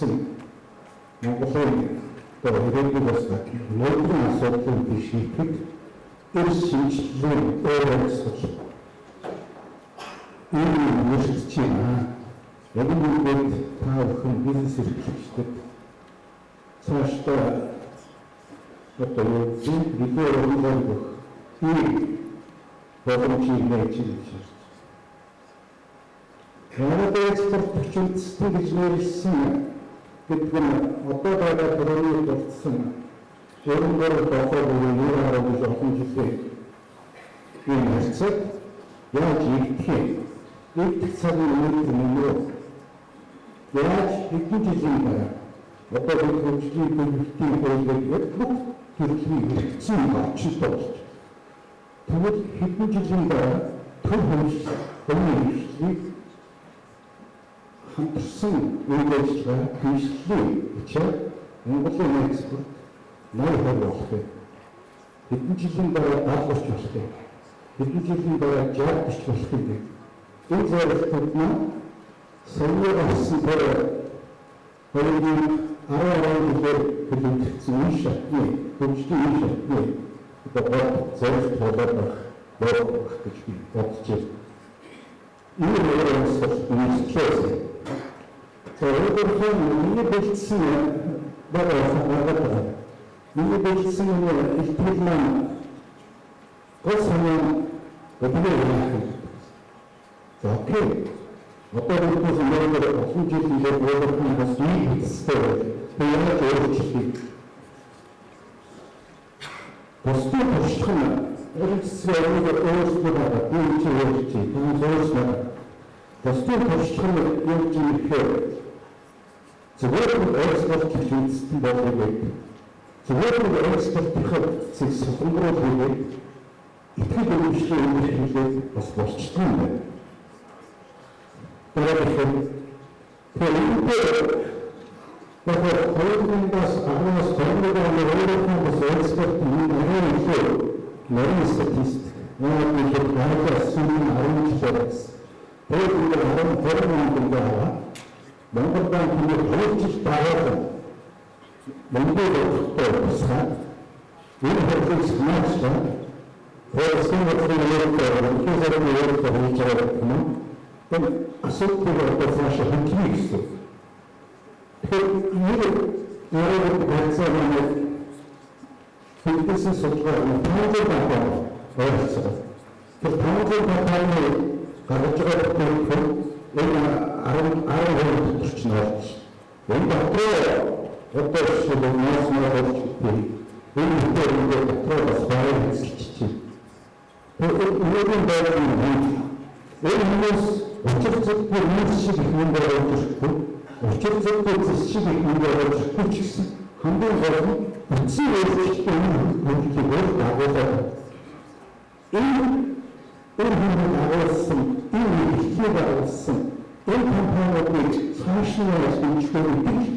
хэрэгцсэн Монголын ирээдүйг бас нөлөөний асуудлыг шийдэхэд эрс шинжилгээ өөрчлөлт энэ үүсэж байна. Яг үүнд та бүхэн бизнес эрхлэгчдэд цаашдаа одоо бидний өөрсдөө ийм боломжийг нээж ирж байна. Канада экспортч үндэстэн гэж нэрлсэн гэдэг нь одоо байгаа төрөний болцсон $4 гэж олон жилийн энэ харьцаг яаж ийгдэх ийгдэх цагийн үнэт нь юу? Яаж хэдэн жилийн дараа одоо бид хөгжлийн төлөвлөлтийн хуулийг бүх төрлийн хэрэгцээ орчилж болж тэгвэл хэдэн жилийн дараа төр хөгжлийн хамтарсан үйл ажиллагаа хөгжлийн хүчээр Монголын экспорт 80% болох юм. Хэдэн жилийн дараа 70% болох юм. Хэдэн жилийн дараа 60% болох юм. Энэ зорилтууд нь саяхан болсон тэр хоёрын 12 жилээр төлөвлөсөн үе шатны хөгжлийн үе шатны одоо зорилт болоод байх гэж би бодож байна. Энэ өөрөөсөө өөрөөр миний бэлдсэн байгаа. Миний бэлдсэн ихтгэл маань гол санаа бидний яах. За окей. Одоо бид зөвхөн олон жилийн өөрөөр бас хийхтэй. Тэгээд өөрчлөлт. Бостой туршлах нь өөрсдөө өөрсдөө байгаа. Би ч өөрчлөе. Това зөвшөөрсөн. Бостой туршлах нь юу гэж нэхээ зүгээр экспорт хийж үзсэн боловч зүгээр экспортын зэг сулгуур хийгээд итгэл үнэмшлийн үйлчлэлээ бас болчихсон юм байна. Тэгэхээр хоёрдоос агаас томрогоос өөрөөр экспорт нарийн статистик нэг гаргаж сүрийн 10 жилээс тэгээд Монгол банкны хөгжиж байгаа Монгол улстай тусгай энэ хөгжиж санаачтай өөрсдөө өөрсдөө хийж байгаа юм. Энэ асуудлыг одоо хэмжих гэсэн. Тэгэхээр нэг байцааны финансис судалгаа тооцоо байна. Өөрсдөө тэр тооцоо байна гаргаж байгаа энэ 10 төрч норч. Энэ дотроо одоо шинэ нөөц нөрч энэ хөтөлбөр дотроо бас баяр хэвчиж. Энэ хүмүүс учирцгүй шиг юм боловч учирцгүй шиг юм боловч гэсэн хамгийн гол нь үндсэн өөрчлөлттэй хөгжих дагуулсан. Энэ хүмүүс агуулсан энэ ихийг агуулсан энэ компаниудыг цаашаа хөгжүүлэх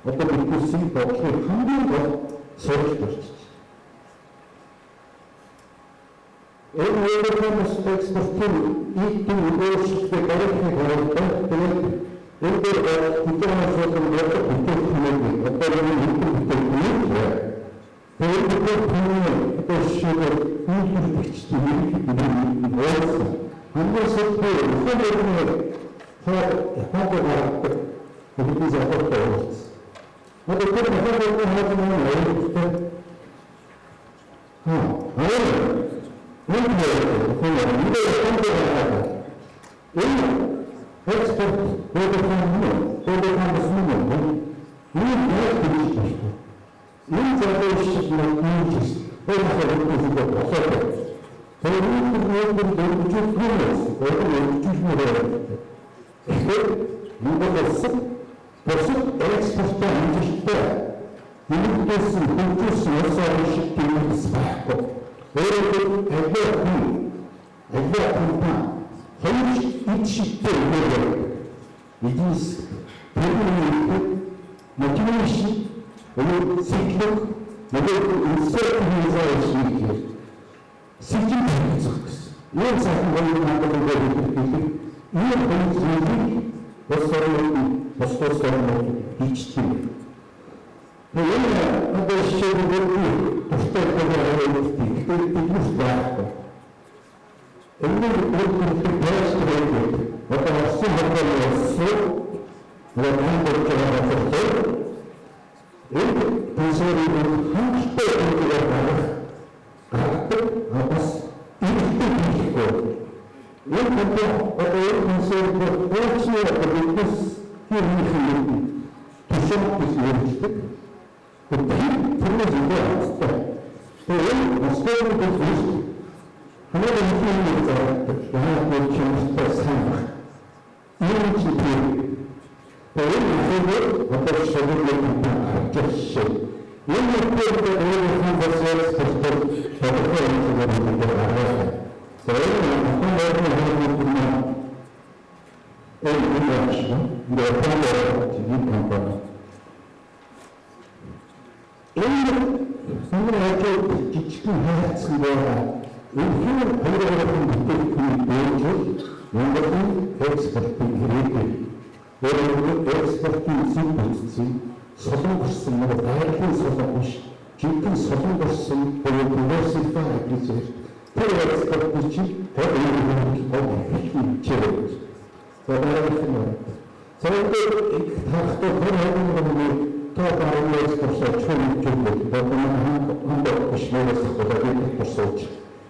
одоо бидний бодлого хамгийн гол зорилго болж байна. Энэ өөрөөс экспортын ийдэн өөрчлөлтөд гаргахыг харуулдаг. Тэгээд энэ дээр хөтөлбөрөөр бүтээгдэхүүн одоо энэ бүтээгдэхүүн тэгээд одоо шийдэл үйлчлэгчдийн өөрсдөө хамгийн сүүлдээ хөтөлбөрөөр хаадаг бидний заавартай уулз. Одоо тэр хөтөлбөрийн хаадаг улс орнууд бус орнууд хийчихсэн юм. Энэ одоо шийдвэр тустай байгаа гэдэг биднээс байхгүй. Энэ өөрөлдөх байршилтай одоо орсон хөлбөмбөг Лондонд байгаа энэ пенсионерүүд хамтдаа өөрөөр гаргадаг бас ихтэй хийхгүй. Энэ одоо пенсионерүүд өөрсдөө биднес хийх төсөв хийдэг. Тэр нэг энэ Москвад биш хамгийн ихний зэрэг яагаад чимстэй санах. Энэ чинь энэ одоо шийдвэрлэх гэж энэ үгээр өөрийнхөө босоос төгсгөл тодорхой хэмжээгээр хийдэг арга. Тэр жижигхэн хайрцаг байгаа. Үнэхээр хоёрын бүтээгдэхүүн дөрвөл Монголын экспортын хэрэгээ. Өөрөөр экспортын зүйн бүтцийн солонгосон байгалийн солонгос жинхэнэ солонгосон диверсифай гэж тэр экспортын чинь хэмжээ. Зөвхөн их тахтай хөрөнгөний тооцоолол экспортын чөлөөт Монгол бишнээс хадгалж босооч.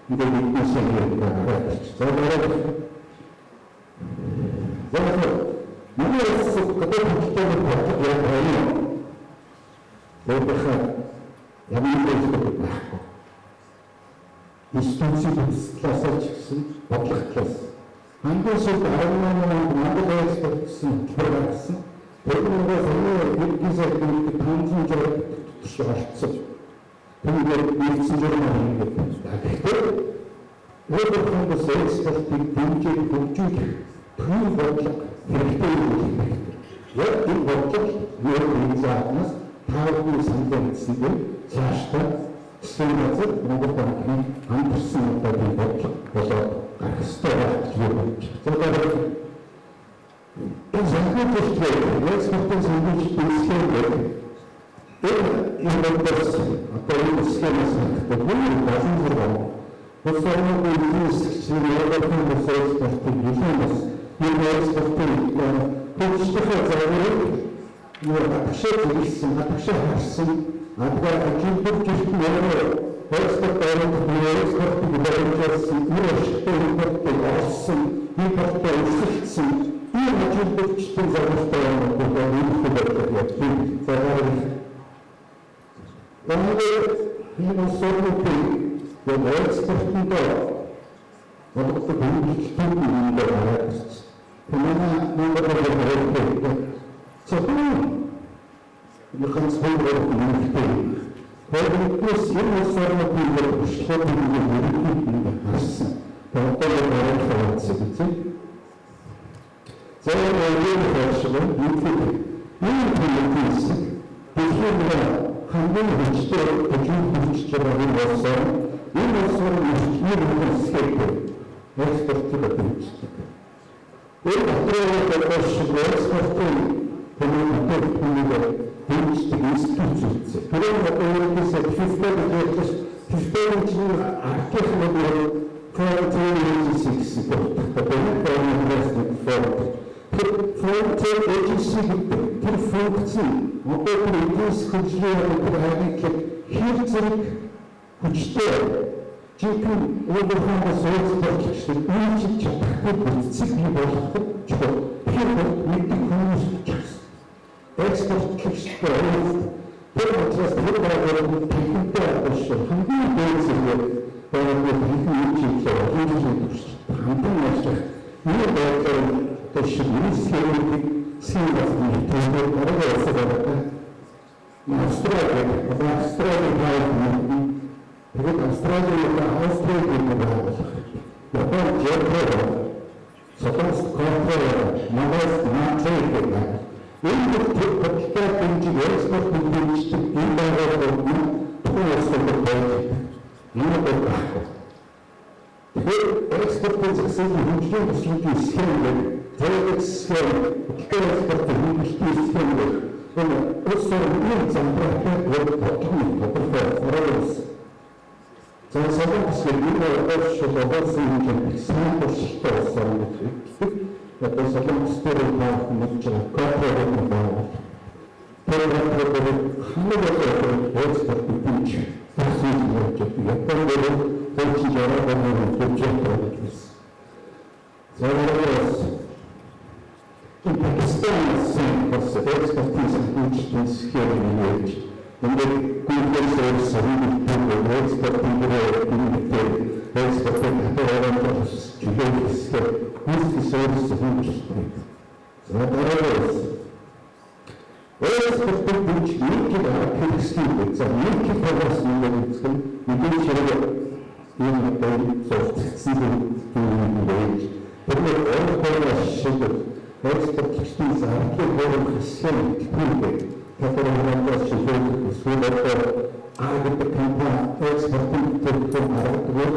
Ингээд нэгсэн юм байна. Миний гэдэг хөтөлбөр болдог яг байна. Өөрөөр хэлбэл байхгүй. Институцийн гэсэн бодлогоос хамгийн сүүлд 18 онд Монгол экспорт гэсэн програмсан. Тэгмээс энэ 500 төгсөж олцсон. Тэгээд нэгдсэн журмын гэдэг. Өөрөөр хэлбэл экспортын дэмжийг хөгжүүлэх төвийн бодлого хэрэгтэй юм. Яг энэ бодлого юу заахнаас таавны сандаандсан цаашдаа системээр Монгол банкны хамтарсан бодлого болоод гарах ёстой гэж бодож байна. Энэ зөвхөн экспортын санхүүжилтийн схемээр энэ бодлогоос одоо энэ схемээс бүгд базан зэрэг Босооны бизнесчийн Европын экспортын хилэнээс энэ экспортын хөгжлөхийн зорилгыг хатагшаа зөвлөсөн, хатагшаа харсан, ажилтнууд гэртэн экспорт экспортын хөгжүүлсэн, экспортын олсон, импортын өсөлтсөн, энэ ажилтнуудын зорилготой экспортын Монгол хөгжлийн юм байна. Тэмээ Монгол зөвхөн нэгэн спортоор үүрэгтэй. Хоёрдугаас энэ сармын хөгжлийн юм харсан. Тэгээд өөрөөр хэлбэл зөвхөн хөгжлийн хамгийн хүчтэй хөгжиж байгаа юм болсон. Энэ улсын нөхцөл сэдвээр экспортыг хөгжүүлдэг. Энэ батлын экспортын төлөвлөлтөд хөгжих институт. Тэрээр өөрөөс системийн чинь архитектурын фронтын тэр функци одоогийн эдис хөгжлийн хэрэглэг хэр зэрэг хүчтэй жинхэнэ өөрийнхөө экспортлогчдод үйлчилж чадахгүй бүтцийг бий болгоход чухал. Тэгэхээр мэддэг хүмүүс экспортлогчдод тэр учраас тэр байгууллагын техниктэй авах хамгийн дээд байгууллагын үйлчилгээ хамгийн ашиг энэ байгууллагын төшөлтийн схемийг синхронизм хийх хэрэгтэй. Австралийн байгууллага Япон Жапон Солонгос контрол Монгол наацыг энэ хөтөлбөртэй хэмжээ экспортын хэмжээ энэ байгууллагууд тусгай байдаг. Энэ байхгүй. Тэгэхээр экспортын засгийн хөгжлийн төсвийн схемээр зэвэг схем, экспорт хөгжлийн системээр улс орны замбартай бодлогын тодорхой хоролцоо. За солонгос гэдэг шулуусан хэмжээний сайн туршилттай улс орн гэдэг. Одоо солонгос дээр нэг корпорат байгуулалт. Тэрээр хамгийн экспорт гэж хэлсэн юм. Японд хөгжиж байгаа гэж in Pakistan, was expertise in hugely scary age. When they Google search something to expert in the expert in the service of industry. So that is expert which make it a students and make it for us in the school, we do share in the day soft season to the age. But we all sugar. Экспортчдын зардлыг өөрөөр хэлсэн хэлбэрээр татвартай шилжүүлэх эсвэл агрегат компани экспортын төлөвлөлт гаргадаг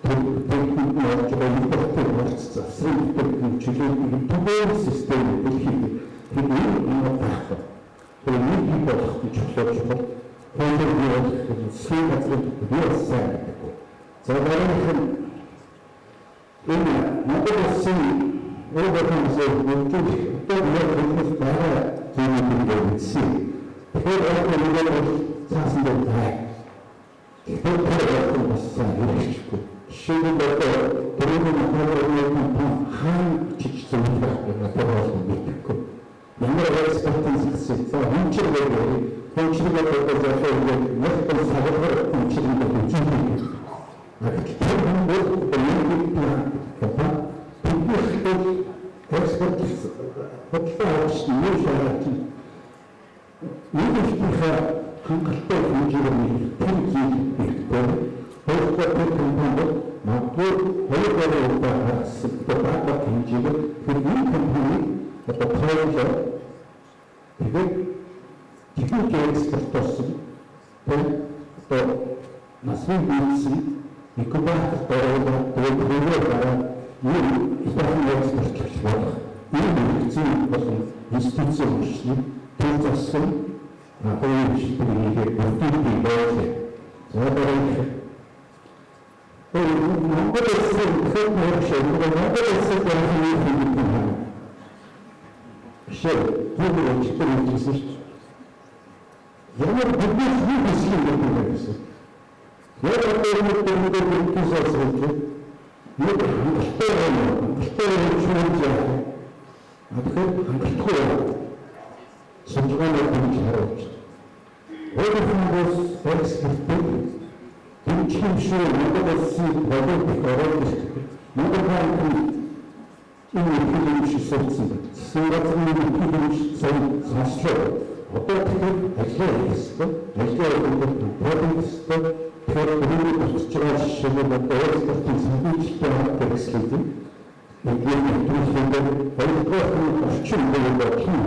төлөвлөлтөнд орж байгаа импортын хурц засрын чиглэлийн түгээн систем дэлхийд хэдийн багтаа. Тэгээд нэг болох гэж хэлж бол хуулиар сүм газрын биосаа гэдэг. За дараагийн энэ моделсын overcomes a good business para to the sea. Before all the level passing the time, the whole was savage. She would let the women of hand teach the leader in the power of the people. The more expectancy for each of the functioning of the multiple saboteur functioning of the GDP. I can work the main plan. Expert подтверждает, никаких конкретных инженерных технических компаний, могут выполнять добавок инженеров, компании, это правильно, теперь экспортов, то на своем месте и куда то ийм ихэнх экспортлогч болох ийм хэрэгцээ болон институцийн хүчний төр зассан хоёрын хэлбэрийг бүрдүүлэх байлаа. За дараагийн Монгол улсын хөтөлбөр Монгол улсын хэлбэр шээ юу гэж хэлсэн шүү дээ. Ямар бүдгээс юу хийх юм бэ гэсэн. Яг одоо нэг Нэг хангалттай шүүмжээ. Тэгэхээр хангалттай сонжгооноо хийж харуулж. Өөрөөр эксперттэй тэмцээн шүү Монгол улсын продукт оруулж Монгол банкны энэ хэлбэрийг сурсан. Сингапурын хэлбэрийг сонслоо. Одоо тэгэхээр ажлаа хийсэн. Ажлаа хийх продукт Тэгэхээр бидний болчихж байгаа жишээнүүд экспортын санхүүжилттэй хэрэгслээд эдгээр төлөвлөлтөд хоёрдугаар орчин буюу орчин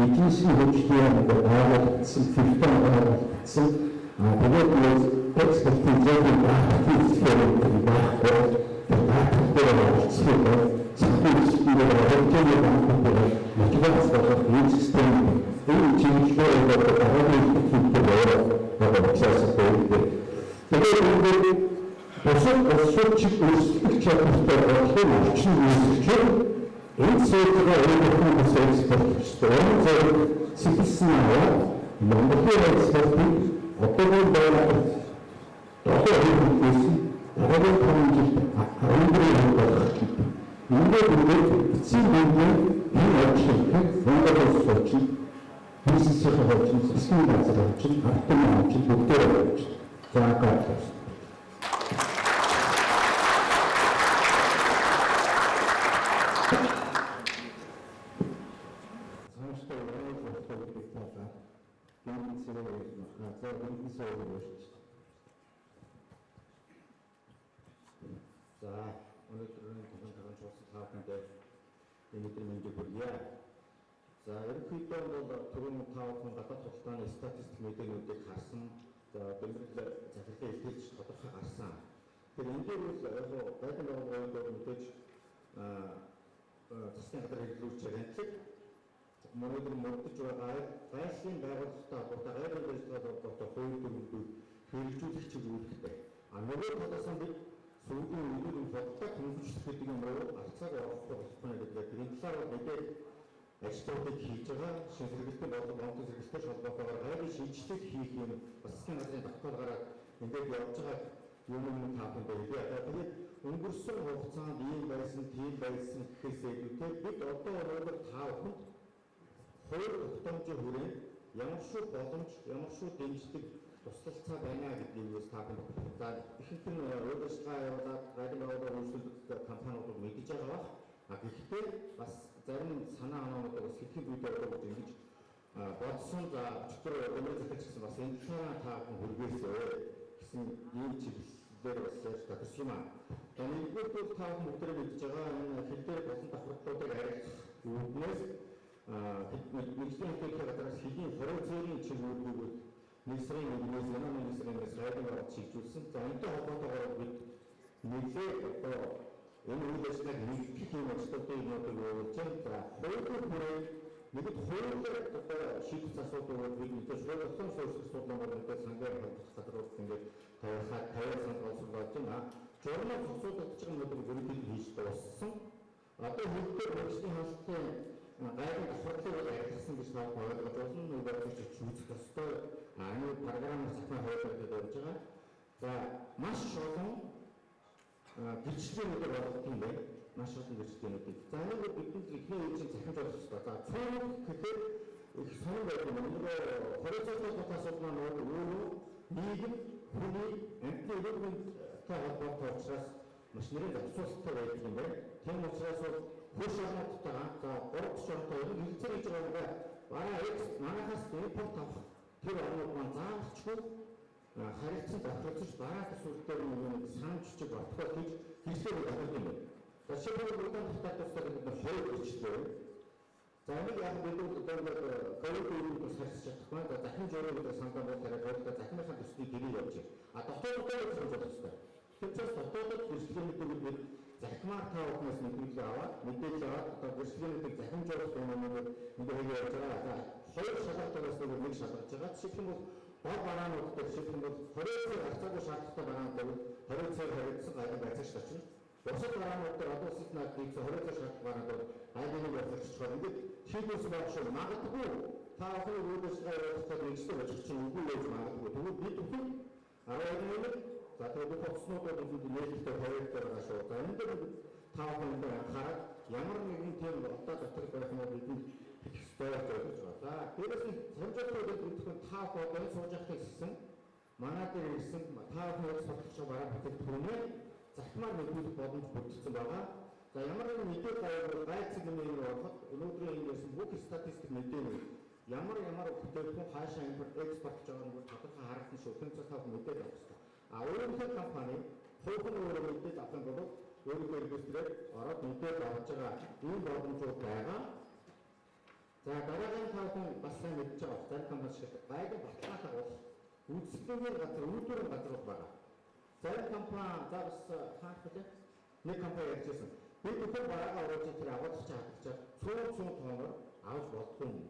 эдийн хөгжлийн байгуулагдсан фиртэн байгуулагдсан тэгээд экспортын зэвсэг багтдаг байхгүй тэр санхүүжилттэй хөгжлийн байгууллагууд мотивацтай нэг систем энэ чиглэлээр Тэгээд босод өөрчлөлт чадвартай бодлого орчин үүсгэж энэ зүйлээ өөрөөр экспортчтой зөв сэтгсэн Монголын экспортыг одоогийн байдлаар тохиолдсон дараагийн хэмжээнд хангалттай болох юм. Ингээд эцсийн хэмжээнд энэ ажлыг Монгол улс орчин бизнесийн хавчин засгийн газар орчин автоматик бүгдээр болж заагаатай. За, өнөөдрийн конференц цаатанд өнөөдөр мэндийг хүргье. За, ерөнхийдөө бол түрүүн тавхан гадаад хулгайны статистик мэдээллүүдийг харсан. За, бэлтгэл захирлын илтгэж тодорхой гарсан. Тэгэхээр энэ дээр бол яг байдал байгууллагууд мэдээж засгийн газар хэллүүлж хяндлага Монголын мөрдөж байгаа гайхшийн байгууллагатай холбоотой гайвар ажиллагаа холбоотой хууль дүрмүүдийг хэрэгжүүлэх чиглүүлэхтэй. Нөгөө талаас нь бид сүүлийн үеийн бодлого хөнгөлөлт гэдэг юм уу алцаар явах болохгүй гэдэг энэ талаар мэдээд ажлуудыг хийж байгаа шинэ хэрэглэсэн болон онцгой хэрэглэсэн холбоотойгоор гайвар шинжилгээ хийх юм бас засгийн газрын давтал гараад ингээд явж байгаа юм таапан байлээ. Тэгээд өнгөрсөн хугацаанд ийм байсан, тийм байсан гэхээсээ илүүтэй бид одоо өнөөдөр таавахад хууль тогтоомжийн хүрээнд ямар шүү боломж, ямар шүү дэмждэг туслалцаа байна гэдгээс таапан за ихэнх нь өөрсдөө явуулаад радио байгууллага үйлчлүүлдэг компаниуд мэдж байгаа бах. Гэхдээ бас зарим санаа оноонууд бас хэдхэн үедээ одоо ингэж бодсон за өчтөр өмнө захиж гэсэн бас энэ талаар таапан хүргээсэй гэсэн ийм чиглэлээр бас яаж тохирсон юм аа. За нэгдүгээр таапан бүгдээ мэдж байгаа энэ хэлээр болон давхарлуудыг арилгах үүднээс нэгдүгээр хэлээр гадраас хэдийн хоригцоогийн чиглэлүүд нийслэлийн нэгнээс нийслэлээс радиогоор чиглүүлсэн. За энэтэй холбоотойгоор бид нэгээ одоо энэ үйл ажиллагааг нэгтгэх юм ажлуудыг нотог өгч за хуулийн хүрээнд нэгд хуулиар одоо шийдэх асуудлууд бид мэдээж хуулийн суурьших асуудлууд сангаар хандах газрууд ингээд тавиад санал боловсруулж байна. Журмал асуудалд ч юм уу бүрдийг хийж дууссан. Одоо хөлтөөр мөрчлийн хангалттай гайхал давхарлыг арилгасан гэж ನಾವು ойлгож байна. Нөгөө зүйлч үүсэх ёстой. Энэ програмын захын хуулиар дээр орж байгаа. За маш олон гэрчлэлүүд болгох юм байна. Маш олон гэрчлэлүүд. За нэг бидний ихний үеийн захин жуулах ёстой. За цөөн гэхээр их сонир байдаг юм. Нөгөө хоригцоололт асуудал маань өөрөө нийгэм хүний амьтны иргэнтэй холбоотой учраас маш нэрийн зохицуулалттай байдаг юм байна. Тийм учраас хурш орнуудтайгаа за 3 орнтой хэлцээр хийж байгаагаа бараа манайхаас импорт авах тэр орнууд маань заавалчгүй харилцан давхарцж бараа төсвөлтөөр нэг санамж чиг батхаа хийж хэлцээр явах юм байна. За шийдвэр бүрдэн таталттай гэдэг хоёр үйлчлээ. За нэг яг бид одоо ковид үеийн харьцаж чадахгүй. За захин журмын гэдэг саналаа бол хараад захиныхаа төсвийг гэрээ явж байна. А дотооддоо гэж бодож байна. Тэгэхээр дотоодод гэрчлэлүүдийг бид захимаар таавахнаас мэдээлэл аваад мэдээлэл аваад одоо гэрчлэлүүдийг захин жуулах юмнууд ингээд явж байгаа. За хоёр шалгалтаас нэг шалгаж байгаа. Жишээлх юм бол гол бараануудтай жишээлх юм бол 20-ийн харьцаагүй шаардлагатай бараанууд 20-ийн харьцсан гайхал байцаагч очно. Бусад бараанууд одоо улсад нэг 20-ийн шаардлагатай бараанууд айлын явуулчихвал ингээд шийдвэрс болшоо магадгүй таавахны үйл ажиллагаа явуулахад нэгслэг очих чинь үгүй байж магадгүй. Тэгвэл бид бүхэн 12 за тэгээд хоцснуудад үзвэл нээлттэй хавьтай байгаа шүү. За энэ дээр таавахны дээр анхаарал ямар нэгэн тийм одоо дотор байх юм бол бидний их ёстой гэж байна. За дээрээс нь сонжоолтууд бүтгэн таавах одоо сууж явахыг хэлсэн. Манай дээр ирсэн таавахны судалж байгаа бүтээгдэхүүнээ захимаар нөлөөлөх боломж бүрдсэн байгаа. За ямар нэгэн мэдээ байвал гайцэг нэмээр ороход өнөөдрийн ингэсэн бүх статистик мэдээ ямар бүтээгдэхүүн хаашаа импорт экспорт гэж байгаа нь тодорхой харагдсан шүү. Тэнцээс тав мэдээ авах хэрэгтэй. А өөрийнхөө компани хуучин өөрөө мэдээ авсан бол өөрийнхөө инвесторээр ороод мэдээ авч байгаа ийм боломжууд байгаа. За дараагийн таахан бас сайн мэдж байгаа зарим компани шиг гайгүй баталгаатай бол үйлчлэгийн газар үйлдвэрийн газар байгаа. Зарим компани за бас хаахтай нэг компани ярьжсэн. Бид бүхэн бараагаа оруулж тэр агуулгач хадгалчаад 100 тоноор авч болдгүй юм.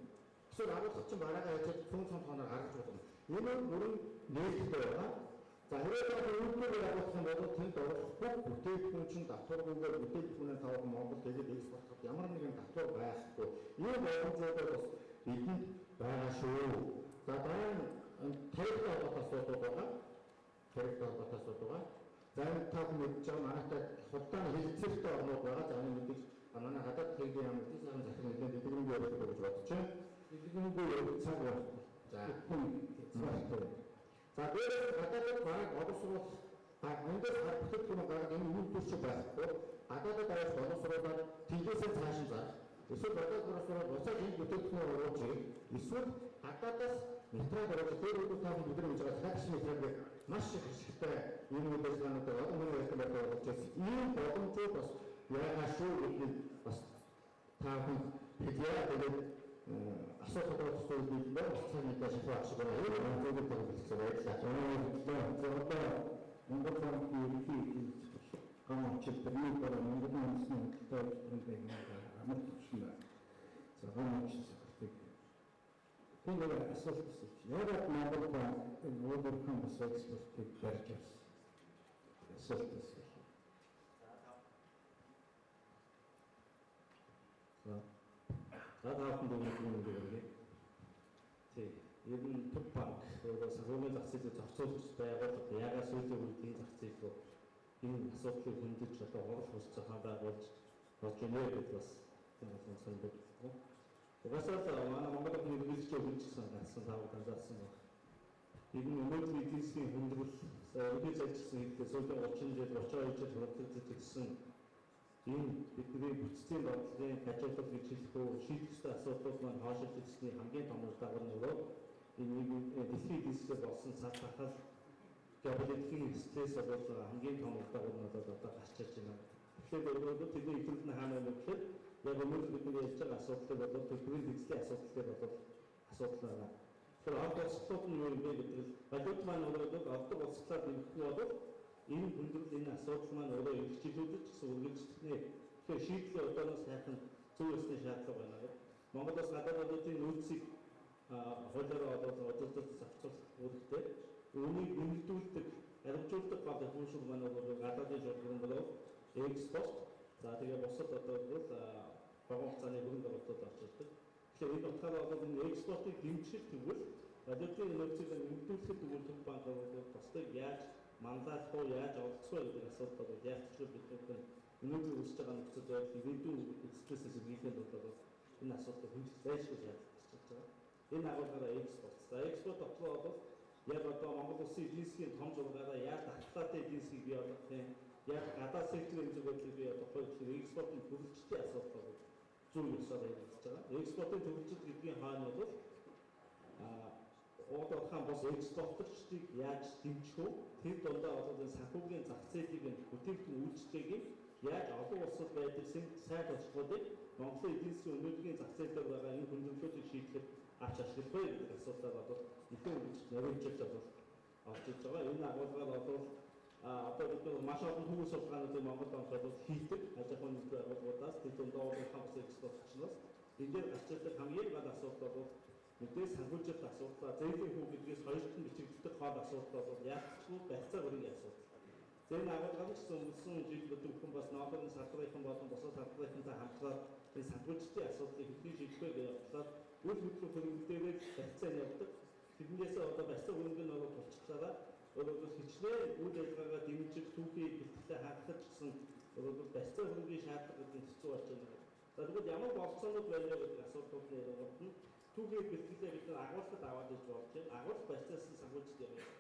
Эсвэл агуулгач бараагаа яжаад 100 тоноор гаргаж болно. Энэ бүрэн нээлттэй байгаа. За хэрвээ үйлдвэр явуулах юм бол тэнд орох бүх бүтээгдэхүүн чинь давтаргүйгээр бүтээгдэхүүнээ тавах Монгол тэгээд экспортлоход ямар нэгэн давтар байхгүй. Ийм боломжууд бас бидэнд байгаа шүү. За дараа нь тарифтай холбоотой асуудал байгаа. Тарифтай холбоотой асуудал байгаа. За энэ тав мэдж байгаа манайтай худалдааны хэлцээртэй орнууд байгаа. За энэ мэдээж манай гадаад хэргийн яам эдийн засгийн захирал нэгэн дэлгэрэнгүй явуулах гэж бодож байна. Дэлгэрэнгүй цаг байна. За хүн за дээрээс гадаадд бараг боловсруулах эндээс хар бүтээгдэхүүн гаргах энэ үйлдвэрч байхгүй. Гадаадд авах боловсруулаад тэгээсээ цааш нь зарах. Эсвэл гадаад боловсруулаад буцаад энэ бүтээгдэхүүн оруулж ирэх. Эсвэл гадаадаас материал оруулж дээр үгүй тав бүдэр хийж байгаа цааш материалыг маш их ашигтай ийм үйл ажиллагаануудад олон хүний ажиллагаанд оруулж ирсэн. Ийм боломжууд бас яагаад шүү гэдгийг бас таахан хэлээ. Тэгээд асуудал тусдал билбэр цааны дэш факс байгаа. Энэ зөвхөн хэлсэн байлаа. Одоо Монгол банкны ерөнхий гомч тэрний дараа Монгол улсын төлөөлөлт байна. амар төвшин цагаан мөч зөвхөн би нэг асуулт асууж яагаад Монгол банк энэ өөрийнхөө бас экспортыг барьж авсан асуулт асууж. Таахын дүгнэлт үүрэг. Тэг. Ер нь төв банк өөрөө санхүүгийн зах зээлийг зохицуулж байгуулдаг яагаад сүүлийн үеийн зах зээл рүү энэ асуудлыг хөндөж одоо орол хус зохион байгуулж болж байна гэдэг бас энэ санагддаг. Угаасаа манай Монгол нэрвэлжтэй хөнжсөн гацсан тавд анзаарсан байна. Ер нь өнөөдөр эдийн засгийн хүндрэл өнөөдөр залжсан хэдтэй сүүлийн 30 жил 32 жил хурдтай гэсэн энэ бидний бүтцийн бодлогын хажуулах гэж хэлэхгүй шийдэх ёстой асуудлууд маань хаашилж ирсний хамгийн том дагавар нь энэ дэлхийн эдийн засгийн болсон цар тахал геополитикийн стресс бол хамгийн том дагавар нь одоо гарч ирж байна. Тэгэхээр өөрөөр тэдний ихэвчлэн хаана вэ гэхээр яг өнөөдөр бидний ярьж байгаа асуудал бол төлбөрийн эзлэлийн асуудал бол асуудал байна. Тэгэхээр ард улсууд нь юу юм бэ гэдэг нь валют маань өөрөөр авдаг улсуудад нэмэхгүй бол энэ хүндрэл энэ асуудал маань өөрөө эрхчлүүлж гэсэн үргэлжлэлтэй. Тэгэхээр шийдлээ одооноос хайхан зөв ёсны шаардлага байна. Монголоос гадаад одоодын нөөцийг хуулиараа одоодод зохицуулах үүрэгтэй. Үүнийг нэмэгдүүлдэг, арилжуулдаг ба хүншиг маань бол гадаадын шуурган болов экспорт. За тэгээ бусад одоо бол багц хугацааны хөрөнгө оруулалт орж ирдэг. Тэгэхээр энэ утгаараа бол энэ экспортыг дэмжих тэгвэл валютын нөөцийг нэмэгдүүлэхэд тэгвэл төв банк бол тусдаа яаж мандат хоо яаж олцсон гэдэг асуудал бол яг ч бид өнөөдөр үүсэж байгаа нөхцөл байдал ирээдүйн экспрессээс илэрхийлээд бол энэ асуудал хөндлөж зайлшгүй шаардлагатай байгаа. Энэ агуулгаараа экспорт. За экспорт дотроо бол яг одоо Монгол улсын эдийн засгийн том зургаараа яаж татлагтай эдийн засгийг бий болгох юм, яг гадаад секторын зөвлөлийг бий болгох вэ? Экспортын хөгжилтийн асуудал бол зөв ёсоор яригдж байгаа. Экспортын хөгжилт гэдгийн хаана бол Одоохан бос экспортерчдыг яаж дэмжих вэ? Тэр дундаа одоо санхүүгийн зах зээлийг бүтээгдэхүүн үйлчлэгийг яаж олон улсад байдаг сайд ослуудыг Монголын эдийн засгийн өнөөдрийн зах зээлээр байгаа энэ хөндлөлтийг шийдэхэд авч ашиглах вэ гэдэг асуудлаар одоо ихэнх нэрвэлжил бол орж иж байгаа. Энэ агуулгаар бол одоо бид маш олон хүмүүс судалгаануудыг Монгол онцлог хийдэг. Аж ахуйн байгууллагуудаас тэр дундаа одоохан бос экспортерчнаас энэ дээр гарч ирдэг хамгийн гол асуудал бол мэдээ санхүүжилт асуудал, зээлийн хүү гэдгээс хоёрт нь бичигддэг хоол асуудал бол яалтчгүй барьцаа бүрийн асуудал. Зээн агуулгаар гэсэн өнгөрсөн жил бүхэн бас Нобелийн салбарын болон бусад салбарынхаа хамтраад энэ санхүүжилтийн асуудлыг хэвлэж шийдэх гэж бодлоо. Үйл хөдлөх хөрөнгөдөө барьцаа явуулдаг. Тэрнээс одоо барьцаа хөрөнгө нь болчихлоо. Өөрөөр хичнээн үйл ажиллагаагаа дэмжих түүхий бэлтгэлээ хангах гэсэн өөрөөр барьцаа хөрөнгөний шаардлага гэдэг хэцүү болж байна. За тэгвэл ямар болцоонууд байна гэдэг асуудлууд нэрвэлтэн түүхий бэлтгэлээ бид агуулгад аваад иж болж байна. Агуулга барьцаас санхүүжилт явуулдаг.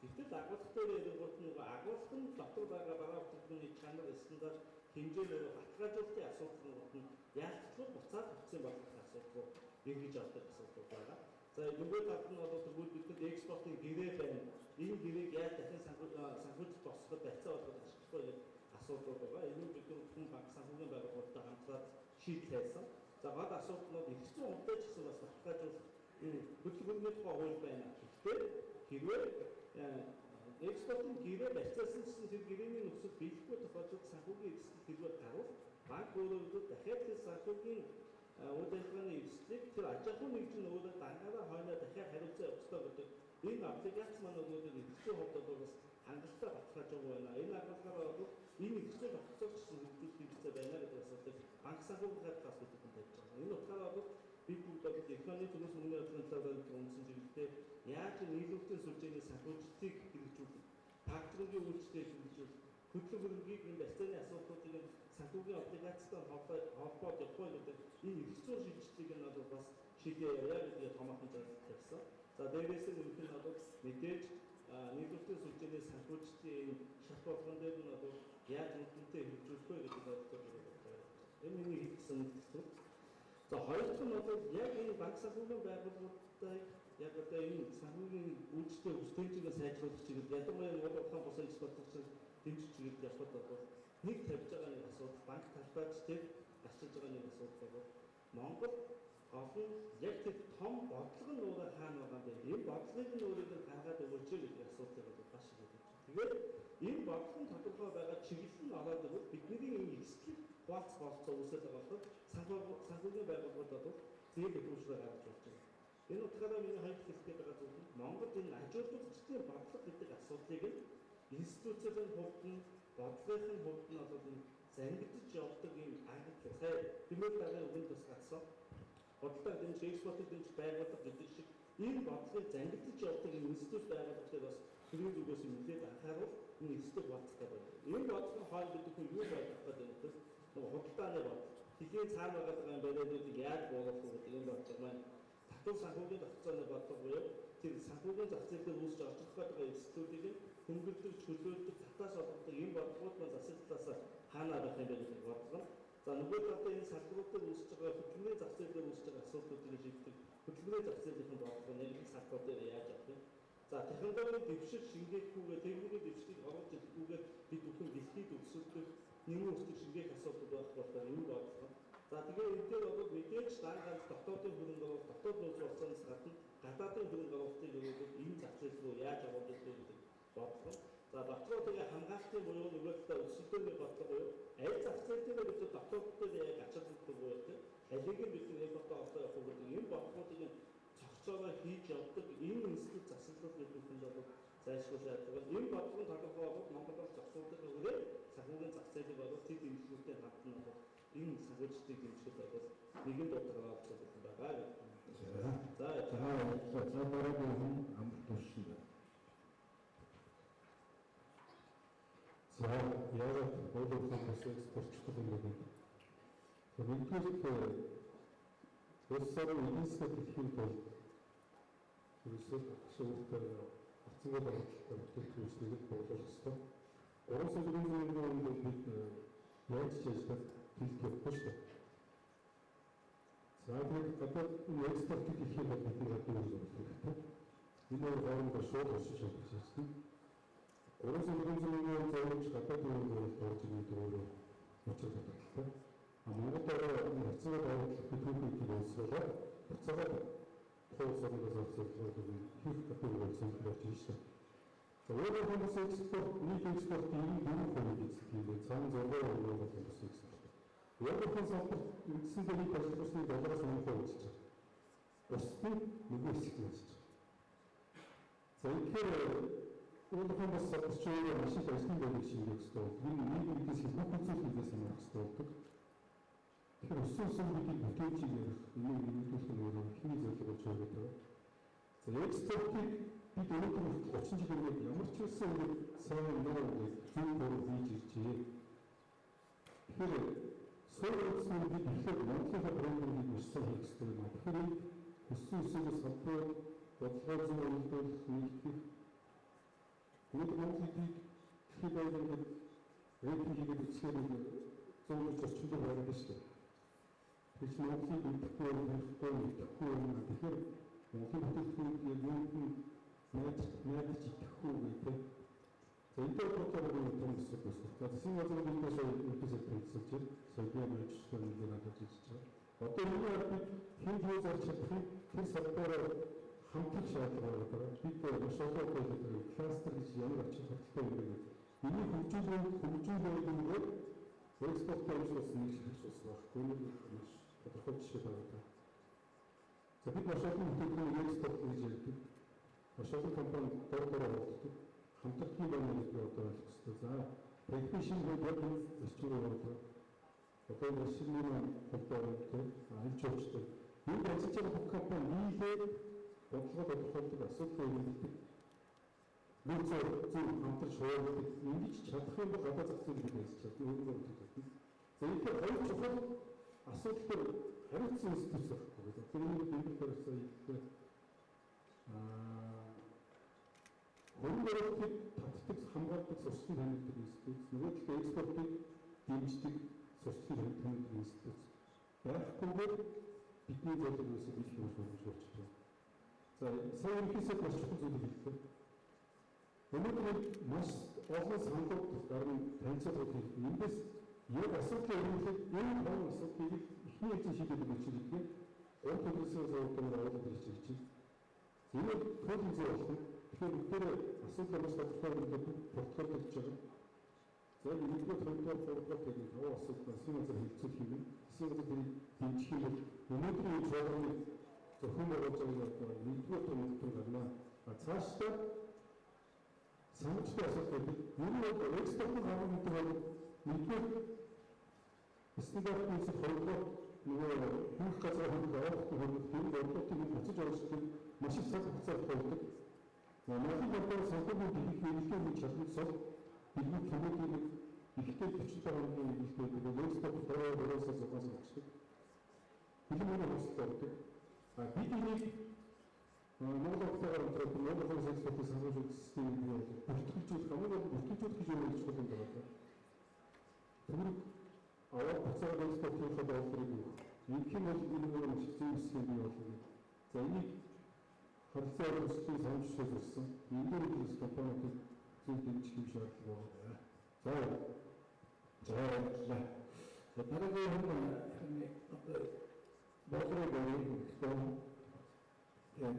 Гэвтэл агуулга дээр яригуут нэг агуулга нь дотор байгаа бараа бүтээгдэхүүний чанар стандарт хэмжээгээр хатгаажуулалтын асуудал нь яалтчгүй буцаад өгсөн болох асуудал эргэж авдаг асуудал байгаа. За нөгөө талд нь бол тэгвэл бидэд экспортын гэрээ байна. Энэ гэрээг яаж дахин санхүүжилт босгоход барьцаа болгох ашиглахгүй гэх асуудал байгаа. Энэ бид хүн банк санхүүгийн байгууллагуудтай хамтраад шийдэл хайсан. За гол асуудал нь их зүйн удаач гэсэн бас хатгаажуулалт энэ хөдөлгөөний тухай хууль байна. Гэхдээ хэрвээ экспортын гэрээ барьцаасан гэсэн тэр гэрээний нөхцөл биелэхгүй тохиолдолд санхүүгийн эзэслэл хэрвээ гарвал банк өөрөө дахиад тэр санхүүгийн үйл ажиллагааны эзэслийг тэр аж ахуйн нэгжийн өөрөө дангаараа хойноо дахиад хариуцаа өгөх ёстой гэдэг энэ аппликац маань өөрөө эзэслийн хувьд бол бас хангалттай баталгааж байгаа байна. Энэ агуулгаараа бол энэ эзэслийн баталгаач гэсэн хэлбэрт хэрэгцээ байна гэдэг асуудал банк санхүүгийн хадгалах гэдэг нь тавьж байгаа. Энэ утгаараа бол бид бүгд экономик төлөс мөнгөний бодлогын талаар үнсэн зүйлтэй яаж нийлүүлэлтийн сүлжээний санхүүжилтийг хэрэгжүүлэх, тагтрын үйлчлэлийг хэрэгжүүлэх, хөдөлгөөн хөрөнгийг энэ барьцааны асуудлуудыг санхүүгийн облигацтай холбоод явах гэдэг энэ их зүйн шийдвэрийг нь бол бас шийдээ яваа гэдэг томоохон зорилго тавьсан. За дээрээс нь өмнө нь бол мэдээж нийлүүлэлтийн сүлжээний санхүүжилтийн шат болгон дээр нь бол яаж үнэтэй хэрэгжүүлэх вэ гэдэг бодлого энэ миний хэлсэн зүйл. За хоёр дахь нь бол яг энэ банк санхүүгийн байгууллагуудтай яг одоо энэ санхүүгийн үйлчлэлийн хүсэлтийг сайжруулах чиглэл ядуу нь улаан бус экспортерч дэмжих чиглэл явахад бол нэг тавьж байгаа нэг асуудал банк талбайч тэр ашиглаж байгаа нэг асуудал бол Монгол олон яг тэр том бодлого нь өөрөө хаана байгаа юм бэ? Энэ бодлогыг нь өөрөөр гаргаад өгөөч гэдэг асуудал бол маш их байдаг. Тэгээд энэ бодлогын тодорхой байгаа чиглэл нь ороод ирвэл бидний энэ эсрэг хуваалц болцоо үүсэж байгаа бол санхүүгийн байгууллагуудад зээл өгүүлбэр гаргаж болж байна. Энэ утгаараа миний хоёр хэлэх байгаа зүйл нь Монгол энэ ажилтнуудын бодлого гэдэг асуудлыг институцийн хувьд нь бодлогын хувьд нь бол энэ зангидж явдаг юм агт сая тэмээл дараагийн үгэнд бас гацсан. Бодлого дэмж экспортыг дэмж байгуулах гэдэг шиг энэ бодлогыг зангидж явдаг институт байгууллагыг бас тэрийн зүгээс нэлээд анхааруул энэ институт болцдог байна. Энэ бодлогын хоол гэдэг нь юу байх гэдэг нь нөгөө худалдааны бодлого. Тэхийн цаана байгаа бариадуудыг яаж буулгах вэ гэдэг энэ бодлого маань татвар санхүүгийн зах зээлийн бодлого буюу тэр санхүүгийн зах зээл дээр үүсэж орчих байгаа институтыг хөнгөлдөж чөлөөлдөг татаас олгодог энэ бодлогууд маань засаг талаас хаанаа байх юм бэ гэдэг бодлого. За нөгөө талдаа энэ салбаруудад үүсэж байгаа хөдөлмөрийн зах зээл дээр үүсэж байгаа асуудлуудыг шийдэх хөдөлмөрийн зах зээлийн бодлого нэг салбар дээр яаж явах вэ? За технологийн дэвшил шингээхгүйгээ техникийн дэвшлийг оруулж ирэхгүйгээр бид бүхэн дэлхийд өсөлтөх нэгэн үсэг шингээх асуудал байх болохоор энэ бодлого. За тэгээ энэ дээр бол мэдээж ганц дотоодын хөрөнгө оруулалт, дотоод нөөц болцооноос гадна гадаадын хөрөнгө оруулалтыг өөрөөр энэ зах зээл рүү яаж оруулах вэ гэдэг бодлого. За дотроо тэгээ хамгаалтын буюу нөгөө талаа өсөлтөний бодлого буюу аль зах зээл дээр бид дотоод дээр яг ачаал өгөх вэ гэдэг алийг бид импорт авах гэдэг энэ бодлогыг цогцоогоо хийж явдаг энэ институт засаглал гэдэг нь бол зайлшгүй шаардлагатай. Энэ бодлогын тодорхой бол Монголд зохицуулдаг өгөөд санхүүгийн зах зээлийг бол тэд имлэгтэй хатна бол энэ санхүүжилтийг дэмжих бол нэгэн дуудлагаар авч байгаа гэдэг. За дараагийн амар тушин байна. За яг өөрөөр хэлбэл спортчлог юм гэдэг. Нэгдүгээр улсаар эдисгээд хэлхийн тулд ерөөсөө шүүхтэр хацгаа бодлого төлөвлөснийг буулгах ёстой. 3 сарын 1-ний өдөр бид яаж ажиллах хэлэх явахгүй шүү дээ. За тэгээд гадаад экспортыг хийх бол бидний гадны үйл ажиллагаа. Энэ хоорондоо шууд холшиж ажилласан. 3 сарын 1-ний зөвлөж гадаад үйл ажиллагаа орж ирэх дөрөөр очиж байгаа. Монголд хацгаа бодлого төлөвлөлтийг өсгөлөө буцаагаад хуулсаас авсан хийх гэдэг нь зөвхөн шүү. За өөрөөр хэлбэл экспорт нийт экспортын 4% эзэлхийлээ цаана 6% болох экспорт. Европын салбарт үндсэн дээд боловсролын доллараас 1% үзэж байгаа. Бусдын нөгөө хэсэг нь үзэж байгаа. За тэгэхээр өөрөөр бас салбарчдын маш их ажлын байдлыг шинжлэх ёстой. Энэ нийгмийн эдээс бүх үзүүлэлтээс хамаарах ёстой болдог. Тэгэхээр өссөн бидийг бүтээжийг ярих, энийг нэмэгдүүлэх нь өөрөө хэмнээ зорилгож байгаа. За экспортыг бид өнөөдөр 30 жилийн ямар ч үсэн сайн нөө зөв буруу хийж иржээ. Тэгэхээр сөрөглөсөн бид ихээр Монголын брендингийг өссөн хийх хэрэгтэй байна. Тэгэхээр өссөн өсгөөс салбар бодлого зөв үйлдвэрлэх нийтдэх Монголыг дэлхийд байгаад рейтинг хийгээд үзэхээр зөвлөж орчиндөө байгаа шүү дээ. Тэгж Монголыг идэхгүй юм. Тэгэхээр Монголын бүтээгдэхүүн юунд нь найдаж идэхгүй гэдэг. За энэ бодлого нь том хэсэг байна. За засгийн газрын бизнес үйлдвэрлэл принципээр сая мөрөжлөн надад хийж байгаа. Одоо энэ бид хэн хийж зарч чадах тэр салбараар хамтрах шаардлага байна. Бид маш олон үйлдвэрлэл кластер гэж ямар ач холбогдолтой юм бэ? Энийг хөгжүүлээд экспорт хэмжээс нэг хэвчээс баггүй нэг тодорхой жишээ байна. За бид маш олон бүтээгдэхүүн экспорт хийж ярьдаг. Маш олон компани дөрөөр болдог. Хамтлагийн байна гэж би одоо ойлгох хэрэгтэй. За техникийн хөдөлгөөн яг зарчмаар байна. Одоо машины холбоотой аль ч учиртай. Энэ ажиллаж байгаа бүх компани нийлээд бодлого тодорхойлдог асуудал үүсгдэг. Бид зөв хамтарч хуваалцдаг. Ингэж чадах юм бол гадаа зах зээл гэж хэлж чаддаг. Өөрөөр хэлбэл. За энэ хоёр чухал асуудал төр хариуцсан институт байхгүй. Тэр нэг бэлтгэл хэрэгсээ хөрөнгө оруулалтыг татдаг хамгаалдаг сурчлын танигддаг институт. Нөгөө талд экспортыг дэмждэг сурчлын танигддаг институт. Байхгүйгээр бидний зорилго үсэг бий болох боломжтой байна. За сайн ихээсээ маш чухал зүйл хэллээ. Өнөөдөр маш олон санхүүг гарсан танилцуулгад хэлсэн. Эндээс яг асуудлыг өргөжлөж энэ том асуудлыг эхний эзэн шийдэх үйлчилгээ урд төлөвлөсөн зөвлөмөр оруулах гэж байна. Энэ төлөв зөв болох. Тэгэхээр бүгдээ асуудал маш тодорхой хэмжээнд протокол хийж байгаа. За нэгдүгээр төлөвлөлт програмыг явуулсан синхронизер хэлцүүлэх юм. Синхронизер дэмжих юм бол өнөөдрийн програмыг зөвхөн байгуулж байгаа нэгдүгээр төлөвлөлт гарна. Цаашдаа санамжтай асуудал энэ бол экспортын харгуун гэдэг бол нэгдүгээр стандартын хоёрдугаар нөгөө хөрөх газар хөрөх авахгүй хөрөх тийм бодлогыг буцаж оруулах маш их цаг хугацаанд болдог. Манай бодлого санхүүгийн дэлхийн хэлхээний чадварсал бидний коммунитиг ихтэй хүчтэй хэмжээний хэлхээдэг экспорт дөрөөсөө зогсож өгдөг. Хэлмээр хөсөлдөг. Бид энийг Монголоор өнөөдөр Монголын экспортын санхүүгийн системийг бүртгэжүүлэх хамгийн бүртгэжүүлэх гэж юм чухал юм байна. Тэгвэл аваад буцаад экспортын хөдөлгөөнийг ингэх юм бол энэ маш зүйн систем бий болно. За энийг харилцаа өсөлтийн санамжтай болсон эндээс компаниуд зөв дэмжих юм шаардлага байна. За дараагийн бодлого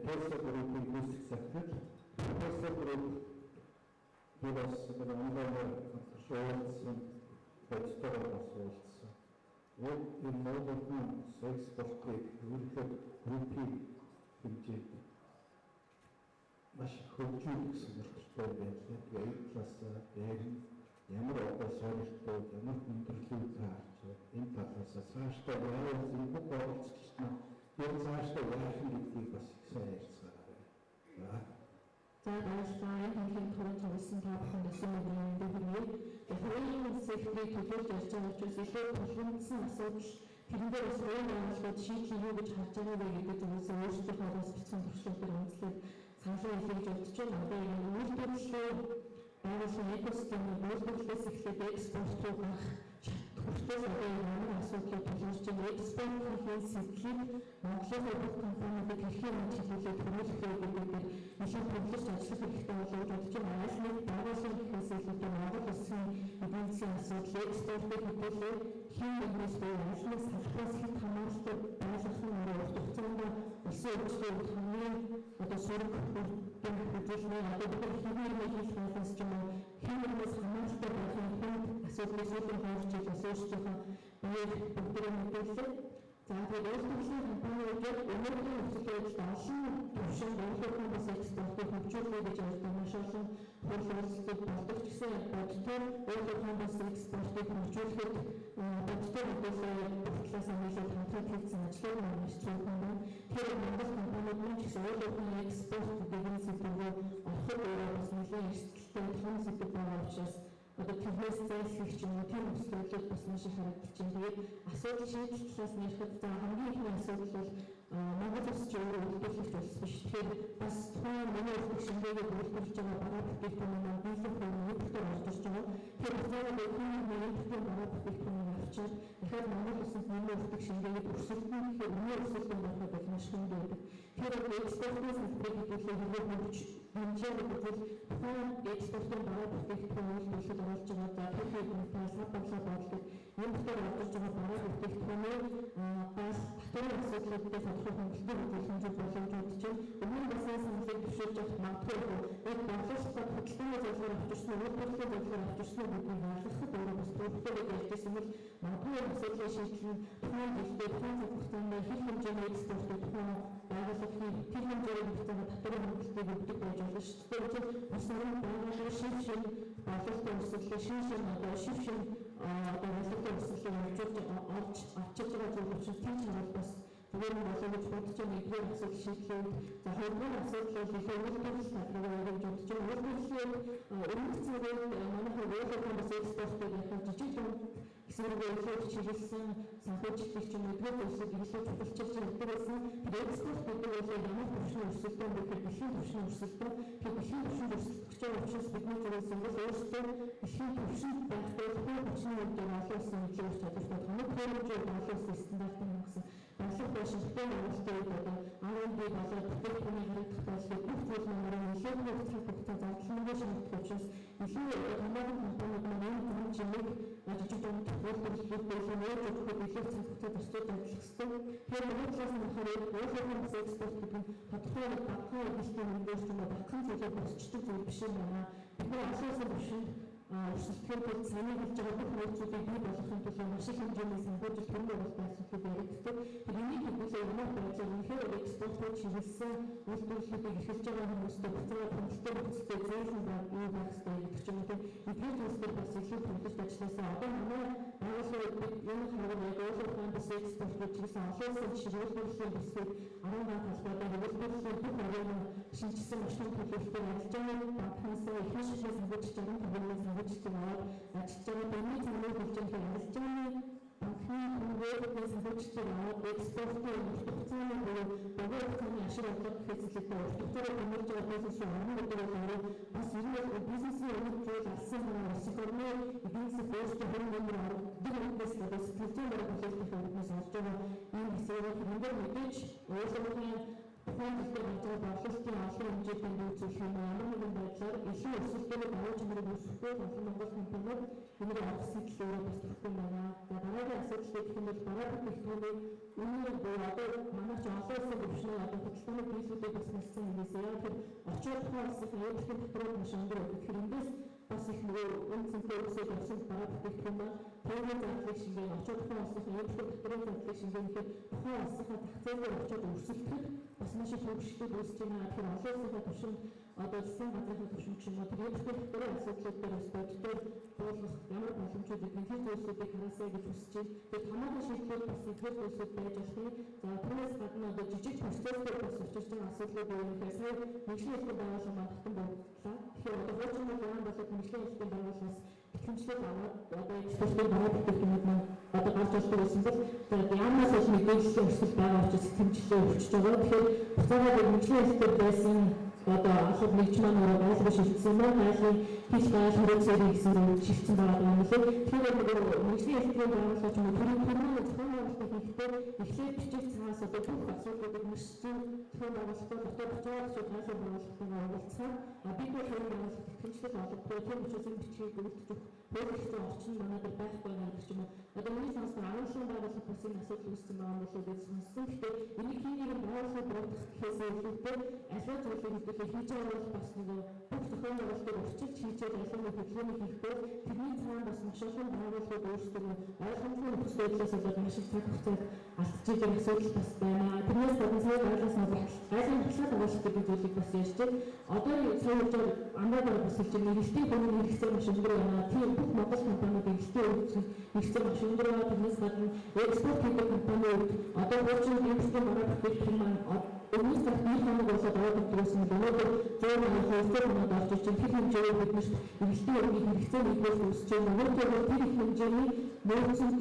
Tesla Group-ийн гүйцэтгэх захирал Tesla Group бас онлайнаар шоуцсан бодтойгоор бас уулзсан. Энэ Монголын экспортыг ерөнхийдөө группийн хэмжээнд маш хөгжүүлэх гэсэн зорилготой байна. Тэгээд класс дээр ямар одоо сонирхолтой ямар хүндрэлүүд таарч энэ талаас цаашдаа яаж бүх оролцогчид нь энэ цаашдаа яаж гэдгийг бас сайн ярьцгаарай. За баярлалаа. Энэний түрүү тавьсан та бүхэн өсөн мэдрэмж өгнө. Хоёрын секторыг төлөөлж ярьж байгаа учраас илүү тулгымдсан асуудал тэрэн дээр бас өөр ойлголт шийдлийг юу гэж харж байгаа вэ гэдэг зүйлс өөрсдийнхөө бас бичсэн туршлагаар үндэслээд саналаа илэрхийлж өгч байгаа. Одоо энэ үйлдвэрлэлээ байгуулсан экосистемийн үйлдвэрлэлээс эхлээд экспорт руу гарах хүртэл одоо ямар асуудлыг тулгарч байгаа экспортын сэтлийг Монголын бүх компаниудад хэрхэн хэмжүүлээд хөрвүүлэх вэ гэдэг дээр нэлээд төвлөрч ажиллах хэрэгтэй болов уу гэж байна. Аль нэг байгууллагын гэхээс илүү Монгол улсын эдийн засгийн асуудал экспортыг хөдөлгөөн хэн нэгнээс аль нэг салбараас хэн хамааралтай байлгах нь урт хугацаанд улсын хөгжлөнд хамгийн одоо сөрөг хөдөлгөөний одоо бид хэвээр хийж байгаас ч юм уу хэн нэгнээс хамааралтай байхын хүнд асуудлыг сүүлэн хойч бас өөрсдийнхөө биеийг бүгдээ мэдээлээ. За тэгээд өөрсдийн компаниудад өнөөдрийн нөхцөлд олон төвшин өөрлөлтөнд бас экспортыг хөгжүүлэх гэж ярьдаг маш олон хуралцлыг болдог ч гэсэн бодтой өөрлөлтөнд бас экспортыг хөгжүүлэхэд бодтой мэдээлэл бүртлээс амжилт хамтран хийсэн ажлыг маш цөөхөн байна. Тэгэхээр Монгол компаниуд мөн ч гэсэн өөрлөлтөнд экспорт гэдэг зүйлээ ороход өөрөө бас нэлээд эрсдэлтэй том зүйл байгаа учраас одоо тэрнээс зайлсхийх юм уу тийм төслүүд бас маш их харагдаж байна. Тэгээд асуудал шийдэл талаас нь ярихад хамгийн ихний асуудал бол Монгол улс ч өөрөө үйлдвэрлэгч улс биш. Тэгэхээр бас тухайн миний улс шингээгээ үйлдвэрлэж байгаа бараа бүтээгдэхүүн маань биелэх хүмүүстээр орж ирж байгаа. Тэгэхээр буцаад бидний импортын бараа бүтээгдэхүүнийг авчир дахиад Монгол улсад миний улсыг шингээгээд өрсөлдөн гэхээр миний өрсөлдөн болоход бол маш хүнд байдаг. Тэгэхээр экспортын салбарыг хөдөлгөөн хөгжиж хэмжээний бүтээл тухайн экспортын бараа бүтээгдэхүүн үйлдвэрлэлд оруулж байгаа за техникийн салбарлаа бодлого импортоор орж байгаа бараа бүтээгдэхүүний бас татварын асуудлуудтай тодорхой хөнгөлөлтөд хэмжээ боломжууд чинь өмнө нь бас саналыг бишүүлж авах магадгүй энэ бодлоготой хөдөлгөөний зөвлөгөөр авчирсан үйлдвэрлэлийн зөвлөгөөр авчирсан гэдгийг харуулахад өөрөө бас төвөгтэй ярьжсэн бол магадгүй асуудлыг шийдэх тухайн жилдээ тухайн цаг хугацаанд хэр хэмжээний экспортыг тухайн байгууллагын тэр хэмжээний хугацаанд татварын хөнгөлөлтийг өгдөг байж болно шүү дээ. Тэгэхээр бас нэг байгууллагын шин бодлоготой өсөлтөд шин одоо шин одоо бодлоготой өсөлтөд орж авчиж байгаа зүйл учраас тийм чанар бас зүгээр нь болоо гэж бодож байгаа нэгдүгээр асуудал шийдлээ. За хоёрдугаар асуудал бол их үйлдвэрлэл салбараа гэж бодож байгаа. Үйлдвэрлэлийн өмнөх цагаар манайх өөрөлдөө бас экспортыг яхаж жижиг дунд хэсэг үйлдвэрлэж чиглэсэн санхүүжилтийг ч юм уу эдгээр зүйлсийг илүү чухалчилж явдаг байсан. Тэр экспорт гэдэг бол ямар төвшин өрсөлдөөн гэхээр дэлхийн төвшин өрсөлдөөн. Тэр дэлхийн төвшин өрсөлдөх учраас бидний зүгээс нь өөрсдөө дэлхийн төвшин байхтай бүх хүчний үед олон улсын нөлөөлөх чадвартай томог хэмжээнд олон улсын стандартын хангасан бодлого Вашингтон улстай одоо R&D болоод бүтээгдэхүүний харагдах байдлыг бүх зүйл нэмрээ нэлээд цаг хугацаа зардлангүй шаардлагатай учраас илүү хамаагүй компаниуд маань энэ хэмжээнийг жижиг дунд үйлдвэрлэлүүд болон өөр зөвхөн илүү цаг хугацаа зарцуулж ажиллах ёстой. Тэгэхээр нэг талаас нь болохоор өөрийнхөө экспорт гэдэг нь тодорхой багахан үйлдвэрлэлийн хэмжээнд багахан зүйлээр босчдаг зүйл биш юм байна. Бид нар асуусан биш өрсөлдөхөд цааны хэлж байгаа бүх нөөцүүдийг бий болгохын тулд маш их хэмжээний санхүүжилт хөрөнгө оруулалтын асуудлыг яригддаг. Тэрний хэдүүлээ ямар байдлаар үнэхээр экспортод чиглэсэн үйлдвэрлэлүүдийг эхэлж байгаа хүмүүстээ буцаага хөндлөлтөөр хүчтэй зөөлөн баг юу байх ёстой гэдэг ч юм уу. Эдгээр зүйлсээр бас илүү хөндлөлт ажилласан. Одоо манай байгууллагууд энэ харгад яг өөрөөр бас экспорт чиглэсэн олон улсын жишээлбэл бүсгүй 16 талбайд үйлдвэрлэлийн бүх орны шинжилсэн машин төлөвлөлтөөр ажиллаж байгаа банкнаас их шилжиж санхүүжилт байгаа төвийн санхүүжилтийг аваад ажиллаж байгаа банкны цаанаар хөгжүүлэх ажиллаж байгаа банкны хөнгөлөлтийн санхүүжилтийг аваад экспортын урт хугацааны буюу богино хугацааны ашиг орлого хэсэгтэй урт хугацаараа хэмжиж байгаа бизнесийн орон нутгаар бас ерөнхийдөө бизнесийн өрнөд зүйл алсан улсын орны бизнес өөрсдөө хөрөнгө оруулалтаас гадна сэтгэлзэн бараг хүлээлтийн хөрөнгөөс олж байгаа ийм хэсгийг хэмжээр мэдээж өөрсдийн тухайн хэлбэр ажил бодлогын олон хэмжээтэй нөөцлөх юм ямар нэгэн байдлаар илүү өсөлтөөр давуу чанарыг өсгөхөө олон монгол компаниуд энэ арга сэтлээрээ бас тогтсон байна. За дараагийн асуудал гэх юм бол дараа бүтээгдэхүүний үнийн буюу одоо манайч олон улсын төвшний одоо хөдөлгөөний бизнесүүдийг бас нэлсэн юм гэсэн. Яг тэр очоод тухайн улсын ээлжийн хөтөлбөрөөр маш өндөр гэхээр эндээс бас их нөгөө үн цэнтэй өсөж явсан дараа бүтээгдэхүүн маань төвийн зардлыг шингэн очоод тухайн улсын ээлжийн хөтөлбөрийн зардлыг шингээхэд тухайн улсынхаа зах зээлээр очоод өрсөлдөхөд бас маш их хөвгчлүүд үүсэж байна. Тэгэхээр олон улсын төвшин одоо засгийн газрын төвшин ч юм уу тэр ээлжийн асуудлууд дээр бас боддоор буулгах ямар боломжууд эдгээр зүйлсүүдийг хараасаа гэж хүсэж байна. Тэгээд хамаагүй шийдлүүд бас эдгээр зүйлсүүд байж болох юм. За түүнээс гадна одоо жижиг процессор бас учирч байгаа асуудлууд юу гэхээр сая нэгжлийн хэлбэр байгууллага мандахтан боллоо. Тэгэхээр одоо хуучин болон болоод нэгжлийн хэлбэр байгууллагаас хэмжлэг аваад одоо экспортын дараа бүтээгдэхүүнүүд маань одоо гарч ирдэг гэсэн бол яамаас бол мэдээллийн өсөлт байгаа учраас хэмжлэг өгч байгаа. Тэгэхээр буцаагаад нэгжлийн хэлбэр байсан одоо алхад нэгж маань өөрөө шилжсэн байна. Гайлын хийх гал хэрэгцээг гэсэн шилжсэн байгаа юм лээ. Тэгэхээр нэгжлийн хэлбэрийн байгууллагч нь төрийн зохион байгуулалтыг хийхдээ эхлээд бичиг цаас одоо бүх асуудлуудыг маш зөв зохион байгуулалтад дотоод буцаагаад гайлын байгуулалтыг оруулсан. Бид бол хэрэг байгуулалт хэмжлэг олгохгүй тэр учраас энэ бичгийг өгдөг хуулийн орчин манайд байхгүй байна гэдэг ч юм уу. Одоо миний сонссон 10 байгууллага бас энэ асуудал үүссэн байгаа болов уу гэж сонссон. Гэхдээ энийг хийнийг байгууллагыг бодох гэхээс илүүтэй аливаа зүйлийг хэлбэлээ хийж байгаа бол бас нөгөө бүх зохион байгуулалтыг урьдчилж хийжээд аливаа хөдөлгөөнийг хийхдээ тэрний цаана бас маш олон байгууллагууд өөрсдөө ойлгомжтой нөхцөлөөс болоод маш их цаг хугацааг алдчихж байгаа асуудал бас байна. Тэрнээс гадна сая гайлаас гайлын батлаад байгуулалт гэдэг зүйлийг бас ярьж байна. Одоо сая удаа амраад бас хэлж байгаа нэрэлтийн хөрөнгө хэрэгцээ маш өндөр байна. Тийм бүх монгол компаниуд нэрэлтийн хэрэгцээ маш өндөр байна. Тэрнээс гадна экспорт хийдэг компаниуд одоо хуучин импортын бараа бүтээгдэхүүн маань өмнөх цаг нэг хоног болоод аваад ирсэн бол өнөөдөр 100,000 хоног орж ирж байгаа. Тэр хэмжээгээр бид нэрэлтийн хөрөнгөний хэрэгцээ нэгдэл үүсэж байна. Өнөөдөр тэр их хэмжээний нөөцөнд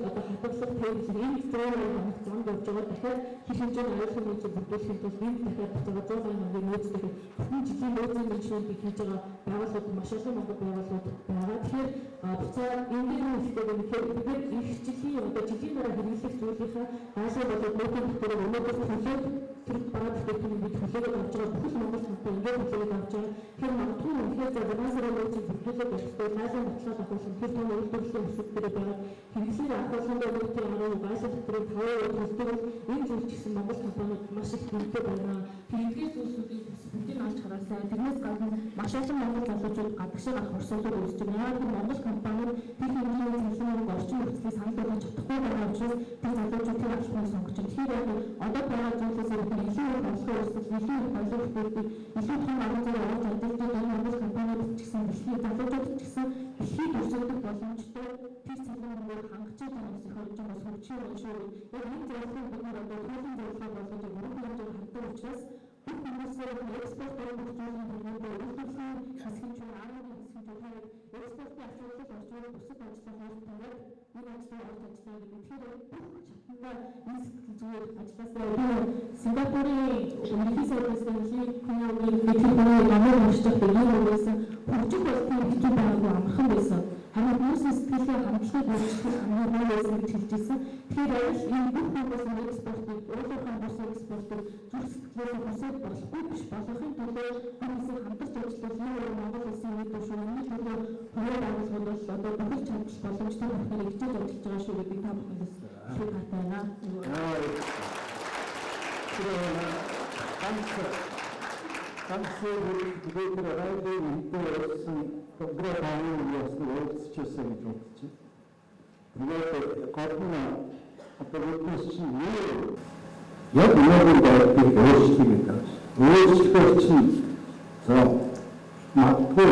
одоо хадгалах төвлөрийн энэ 100,000 хоног зам дурж байгаа. Дахиад тэр хэмжээний аюулгүй нөөцөд бүрдүүлэхэд бол энэ дахиад буцаага 100,000 хоногийн нөөцтэй бүхэн жилийн нөөцийн менежментийг хийж байгаа байгууллагууд маш олон монгол байгууллагууд байгаа. Тэгэхээр буцаад энэ хэлбэрээр бид их жилийн одоо жилийн дараа хэрэглэх зүйлийнхаа хаашаа болоод нөөцийн бүтээгдэхүүн өнөөдөр төлөөд тэр бараа бүтээгдэхүүнийг бид төлөөд авч байгаа бүх монгол компани ингээд төлөөд авч байгаа. Тэгэхээр магадгүй үнэхээр заримсараа нөөцийг бүрдүүлээд байхдаа гайлын батлаад авах юм тэр том үйлдвэрлэлийн өсөлтөөр байгаа. Хэрэглээ ахуулгын нөөцийн арга гайлын бүтээгдэхүүн 5% төлдөг энэ зүйл ч гэсэн монгол компаниуд маш их хэмжээ байна. Эдгээр зүйлсүүдийг бүгдийг авч хараасаа тэрнээс гадна маш олон монгол залуучууд гадагшаа гарах урсгалууд үүсэж байна. Яг энэ монгол компаниуд тэр хэмжээний цалин орчин нөхцөлийг санал болгож чадахгүй байгаа учраас тэр залуучууд тэр албаныг сонгож байна. Тэгэхээр одоо байгаа зүйлээс илүү их орлого үүсгэж, илүү их бодлого бүрдүүлэх, илүү том арга зүй авч чаддаг энэ монгол компаниуд ч гэсэн дэлхийн залуучууд ч гэсэн дэлхийд өрсөлдөх боломжтой тэр цалингаар хангаж байгаа юм шиг болж байгаа хөгжиж байгаа шүү. Яг энэ зүйлийг бид нар одоо хуулийн зөвлөгөө болгож өргөн хэмжээгээр хандсан учраас бүх хүмүүсээр экспорт баримт зүйлийн төлөвлөгөө үйлдвэрлэлийн хэсгийн чинь 10-ийн хэсгийн төлөвлөгөө экспортын асуудал орж ирэх бусад ажлын хурдтайгаар энэ ажлыг олж ажиллана гэдэг. Тэгэхээр бүх чатнаа энэ сэтгэл зүгээр ажилласаа Сингапурын ерөнхий сайд президентийн коммуникацийн ямар уншиж байгаа юм байсан хөгжих болтын хэцүү байгаагүй амархан байсан. Харин хүмүүсийн сэтгэлийн хандлагыг өөрчлөх хамгийн байсан гэж хэлжсэн. Тэгэхээр энэ бүх хүмүүс экспортыг өөрийнхөө бус экспортыг зүрх сэтгэлээр хүсэж болохгүй биш болохын төлөө хүмүүсийн хамтарч ажиллах юм Монгол улсын үед шүүмний төлөө хувийн байгууллагууд бол одоо бүхэл чадвар боломжтой бүхнийг хичээж ажиллаж байгаа шүү гэдэг та бүхэндээс хэлэх байна. Тэгээд райдын мэдээсэн програм яасан өөрчлөсөн гэж бодчих. Тэгээд гол нь одоо өөрөөс чинь яг өнөөдөр байдлыг өөрчлөх гэдэг. Өөрчлөх чинь за магадгүй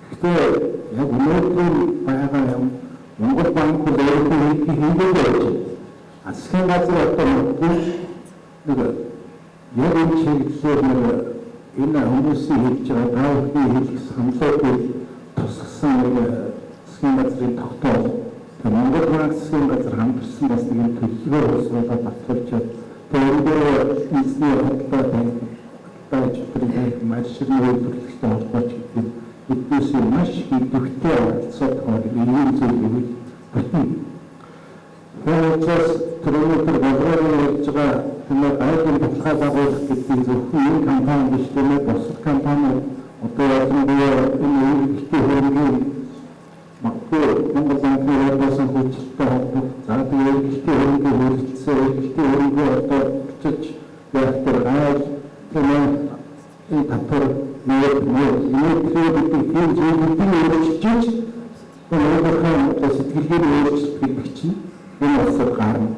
гэхдээ яг өнөөдөр байгаа юм Монгол банк өөрөөр хийгээд байна. Асхан газар одоо магадгүй яг энэ чиглэлээр энэ хүмүүсийн хийж байгаа дааврын хэлэх хамлуудыг тусгасан засгийн газрын тогтоол Монгол банк засгийн газар хамтарсан бас нэг төлөвлөгөө боловсруулаад батлуулж тэгээд эзний бодлоо тааж бүрийн машины үйлдвэрлэлтэй холбооч гэдэг эдгээс маш идэвхтэй оролцоод байгаа ийм зүйл бүтэн. Тэгээс түрүүгээр боловсруулж ярьж байгаа тэгээд айдын баталгаа байгуулах гэдэг зөвхөн энэ компани биш тэгээд бусад компани одоо ялангуяа энэ үйлдвэрлэлийн хөрөнгөний магадгүй Монгол банкны яасан хүчтэй холбоо за тэгээд үйлдвэрлэлийн хөрөнгөний хөрөлцөө үйлдвэрлэлийн хөрөнгө одоо бичиж явах гал тэгээд энэ татвар тэгээд ийм зүйлүүдийг өөрчилж Монгол сэтгэлгээр өөрчлөлт гэдэг чинь энэ усад гарна.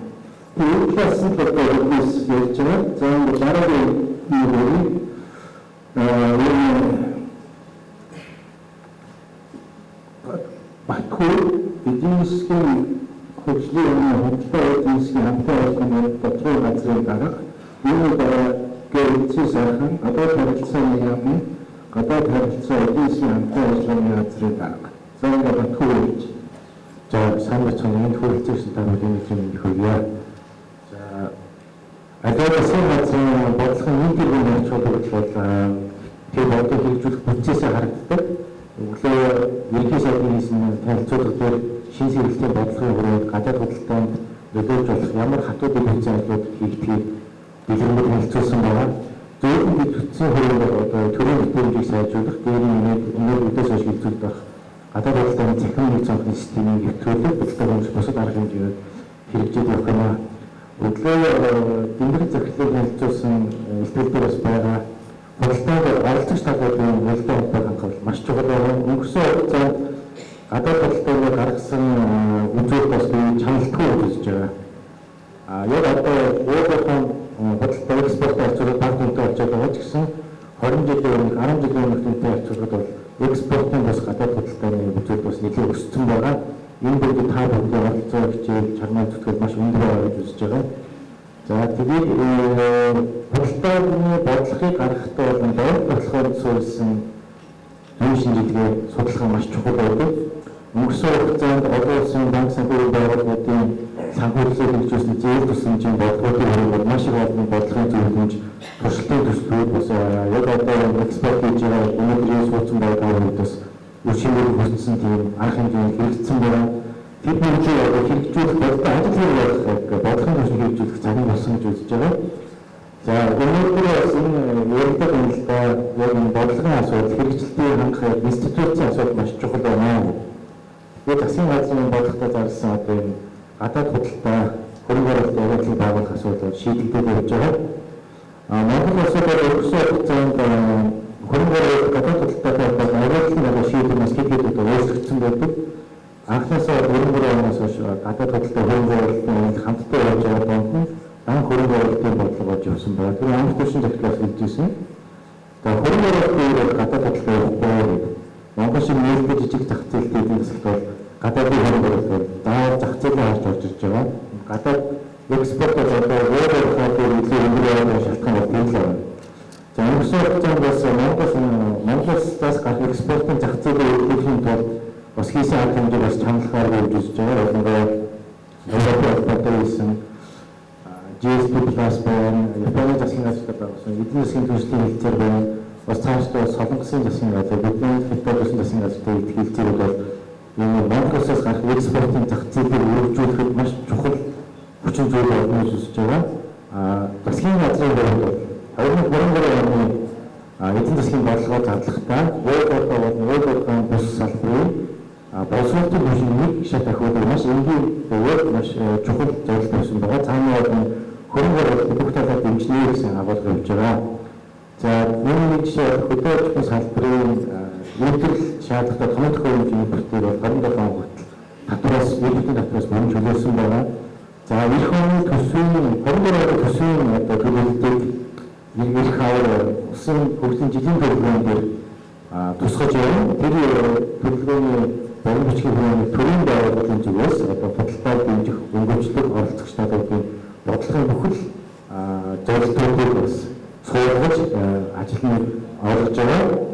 Тэгээд бас л одоо хүмүүс ярьж байгаа. За энэ дараагийн Батхуу эдийн засгийн хөгжлийн хөтөлбөр эдийн засгийн хамтын органны дотроо газрын дарга энэ гэрэлцээ сайхан гадаад харилцааны яамны гадаад харилцаа эдийн засгийн хамтын органны газрын дарга. За энэ Батхуу гэж за сайн бацхан энэ хөрөлцөөс тавьсан юм хөөе. За адилхан газрын бодлогын нийтийн хэрэгжүүлэлт бол тэр бодлого хэрэгжүүлэх процессыг харагддаг. Өглөө ерөнхий сайдын хийсэн танилцуулга дээр шин сэргэлтийн бодлогын хүрээнд гадаад худалдаанд нөлөөлж болох ямар хатуудын хэрэгцээнүүд хийгдгийг дэлгэрэнээр хэлцүүлсэн байна. Зөвхөн бүтцийн хүрээнд одоо төрийн бүтээлийг сайжруулах, дээрийн өнөөдөр үдээс хойш хэлцүүлж байх гадаад худалдааны цахим нэг цонхны системийг хэвтүүлэх, худалдааны бусад арга хэмжээгээр хэрэгжиж явах юм. Өглөө дэмбэрэг захирлыг хэлцүүлсэн илтгэлдээрээс байгаа худалдаанд оролцогч талуудын нөлөө холбоог хангах маш чухал байна. Өнгөрсөн хугацаанд гадаад худалдааны гаргасан үзүүл бас чаналтгүй үзэж байгаа. Яг одоо өөрөөр худалдаа экспорт орчуулгад баг хүнтэй очиж байгаа ч гэсэн 20 жилийн өмнө 10 жилийн өмнө хүнтэй орчуулгад бол экспортын бас гадаад худалдааны үзүүл бас нэлээд өссөн байгаа. Энэ бүгд та бүхэн оролцоо хичээл чармаа зүтгэл маш өндөр байгаа гэж үзэж байгаа. За тэгээд худалдааны бодлогыг гаргахдаа бол дөрөв бодлогоор суурилсан хэм шинжилгээ судалгаа маш чухал байдаг. Өнгөрсөн хугацаанд олон улсын банк санхүүгийн байгууллагуудын санхүүрлэлийг хэрэгжүүлсэн зээл тусламжийн бодлогын хүрээнд маш их олон бодлогын зөвлөмж туршилтын төслүүд бас яг одоо экспорт хийж байгаа өнөөдрийн суудсан байгаа хүмүүсээс үчигээр хүрсэн тийм арга хэмжээнд хэрэгжсэн байна. Тэд нэрийг хэрэгжүүлэх бодлого ажил хийх бодлогын төсөл хэрэгжүүлэх цагийн болсон гэж үзэж байгаа. За өнөөдөр бас энэ яригдах үнэлгээ яг энэ бодлогын асуудал хэрэгжилтийн хангах институцийн асуудал маш чухал байна. Яг засгийн газрын бодлоготой зарласан одоо энэ гадаад худалдаа хөрөнгө оруулалтын агентлаг байгуулах асуудал шийдэгдээд явж байгаа. Монгол улсад өнгөрсөн хугацаанд хөрөнгө оруулалт гадаад худалдаатай холбоотой агентлаг шийдвэр бас хэд өөрчлөгдсөн байдаг. Анхнаасаа 4 оноос хойш гадаад худалдаа хөрөнгө оруулалтын хамтдаа явж байгаа донд нь анх хөрөнгө оруулалтын бодлого болж явсан байна. Тэр амар түвшин захидлаас хэлжсэн. Тэгээ хөрөнгө оруулалтын гадаад худалдаа явахгүй гэдэг. Монгол шиг нээлттэй жижиг зах зээлтэй эдийн засагт бол гадаадын хөрөнгө оруулалт даавар зах зээлээ харж орж ирж байгаа. Гадаад экспортод одоо өөрөөр хэлбэл илүү өндөр явах шалтгаан бол тийм л байна. За өнгөрсөн хугацаанд бас Монголоос гарах экспортын зах зээлээ өөрчлөхийн тулд бас хийсэн арга хэмжээ бас чангалахаар гэж үзэж байгаа. Ялангуяа Европын холбоотой хийсэн GSP+ байна, Японы засгийн газар байгуулсан эдийн засгийн төлөвлөлийн хэлцээр байна. Бас цаашдаа Солонгосын засгийн газар, Бидний Федерацийн засгийн газартай хэлцээрүүд бол энэ Монголоос гарах экспортын зах зээлийг өргөжүүлэхэд маш чухал хүчин зүйл болно гэж үзэж байгаа. Засгийн газрын хувьд бол 2023 оны эдийн засгийн бодлогоо задлахдаа өөрөөр бус салбарын боловсролын хөгжим нэг шат ахиудаг маш энгийн маш чухал зорилго байсан байгаа. Цаана хөрөнгө оруулалт бүх талаар дэмжлэг гэсэн агуулга явж байгаа. За нэг жишээ хөдөөж салбарын үйлдвэрлэл шаардлагатай томоохон хэмжээний импортыг бол 27 он хүртэл татвараас үйлдвэрлэлийн татвараас мөн чөлөөсөн байгаа. За эх оны төсвийн 23 төсвийн одоо төлөвлөлтийг нэг хавар усан хөгжлийн жилийн төлөвлөгөөн дээр тусгаж явна. Тэр төлөвлөгөөний баримт бичгийн хүрээний төрийн байгууллагын зүгээс одоо худалдааг дэмжих өнгөрчлөг оролцогч надад бодлогын бүхэл зорилтуудыг бас суулгаж ажил нь олгож байгаа.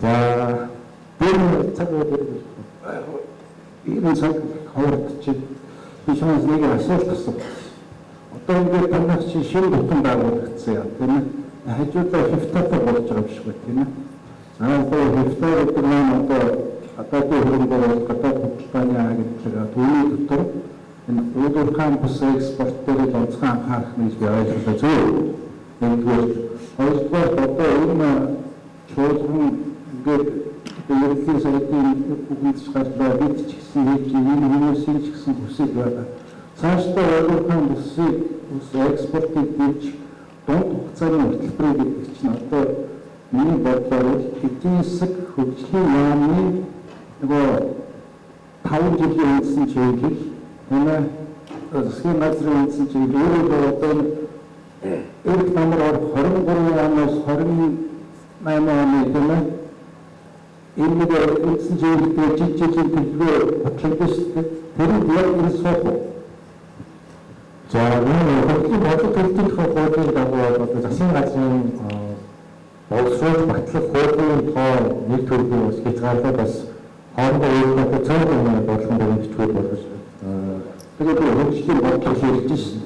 За тэр цаг энэ цаг хавард чи бишмас нэг асуулт асуусан. Одоо ингээд танах чи шинэ бүхэн байгуулагдсан юм тийм ээ. Хажуудаа хифтатар болж байгаа юм шиг байна тийм ээ. Одоо хифтар гэдэг нь одоо хөрөнгө гадаад худалдааны агентлаг түүний дотор энэ үүдэр кампус экспорт дээр онцгой анхаарах гэж ойлгуулсан зүйл. Нэгдүгээр хоёрдугаар одоо энэ чуулган ингээд ерөнхий сайдын бүгд шаардлагаа бид ч гэсэн хийж энэ хүмүүсийн ч гэсэн хүсэж байгаа. Цаашдаа ойлгохын бүсийг экспортыг дэж дунд хугацааны хөтөлбөрийг гэдэг чинь одоо миний бодлоор эдийн засаг хөгжлийн яамны нөгөө 5 жилийн үндсэн чиглэл энэ засгийн газрын үндсэн чиглэл өөрөөр одоо эрх номер 23 оноос 28 оны тийм ээ энэ үндсэн чиглэлээр жижигхэн төлөвлөгөө бодлогоос тэр нь яг энэ суух. За энэ хөгжлийн бодлого төлөвлөлтийн хуулийн дагуу одоо засгийн газрын боловсрол батлах хуулийн тоо нэг төрлийн ус хязгаарлалт бас хоорондоо өөрчлөлт цаана бодлогын дэмжигчүүд болгож тэгээд хөгжлийн бодлого шилжиж шин.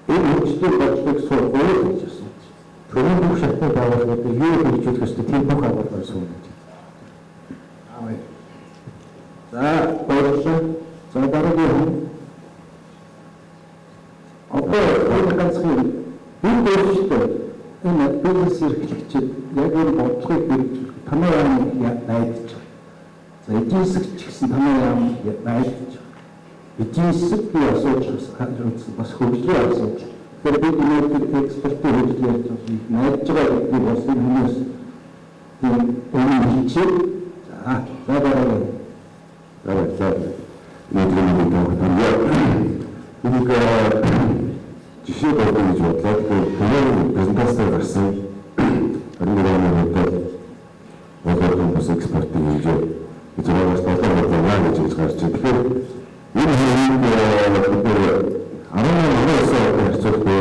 Энэ хөгжлийн бодлогыг суулгах гэж байна. Төрийн бүх шатны байгууллагууд юу хөгжүүлэх ёстой тийм бүх агуулгаар суулгаж. За баярлалаа. За дараагийн одоо энэ ганцхан энэ өөрчлөлтөө энэ бизнес эрхлэгчид яг энэ бодлогыг хэрэгжүүлэх танай яам найдаж байгаа. За эдийн засагч гэсэн танай яам найдаж байгаа. Эдийн засаг би асууж бас хөгжлийн асууж. Тэгэхээр бид өнөөдөр экспортын хөгжлийн асуудлыг найдаж байгаа гэдгийг бас энэ хүмүүс энэ хэлчих. За дараагийн нэг жишээ болов гэж бодлоо. Тэгэхээр презентацаар гарсан 21 оны хувьд боловсрол бас экспортын хэмжээ зурагаас толгойд гэж гарч байна. Тэгэхээр энэ хэмжээнд 18 оноос харьцуулах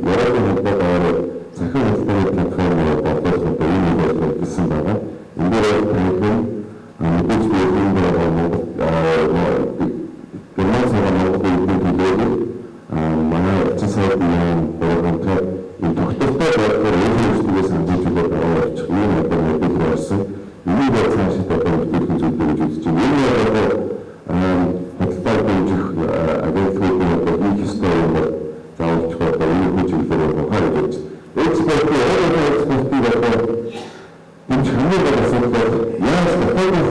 여러 가지 захын хэлбэрийн платформыг бодлуулах энэ үйлдэл гэсэн байгаа. Эндээр танхим мэдээж биеийн гэрман цагаан үйлдэл төлөөлөд манай цэцэрлэгийн програмтай энэ тогтвортой байдлаар өөрсдөө санджуулаад байгаа очих юм одоо мэдээлэл болсон. Энийг цаашид одоо мэдээлэл зүйлүүд гэж үзэж байна. Энэ бодлоо дэмжих агентлагуудын одоо их хэсгээр заавч одоо энэ хүчээр харагдаж экспортын одоо энэ хамгийн асуудал яаж татварын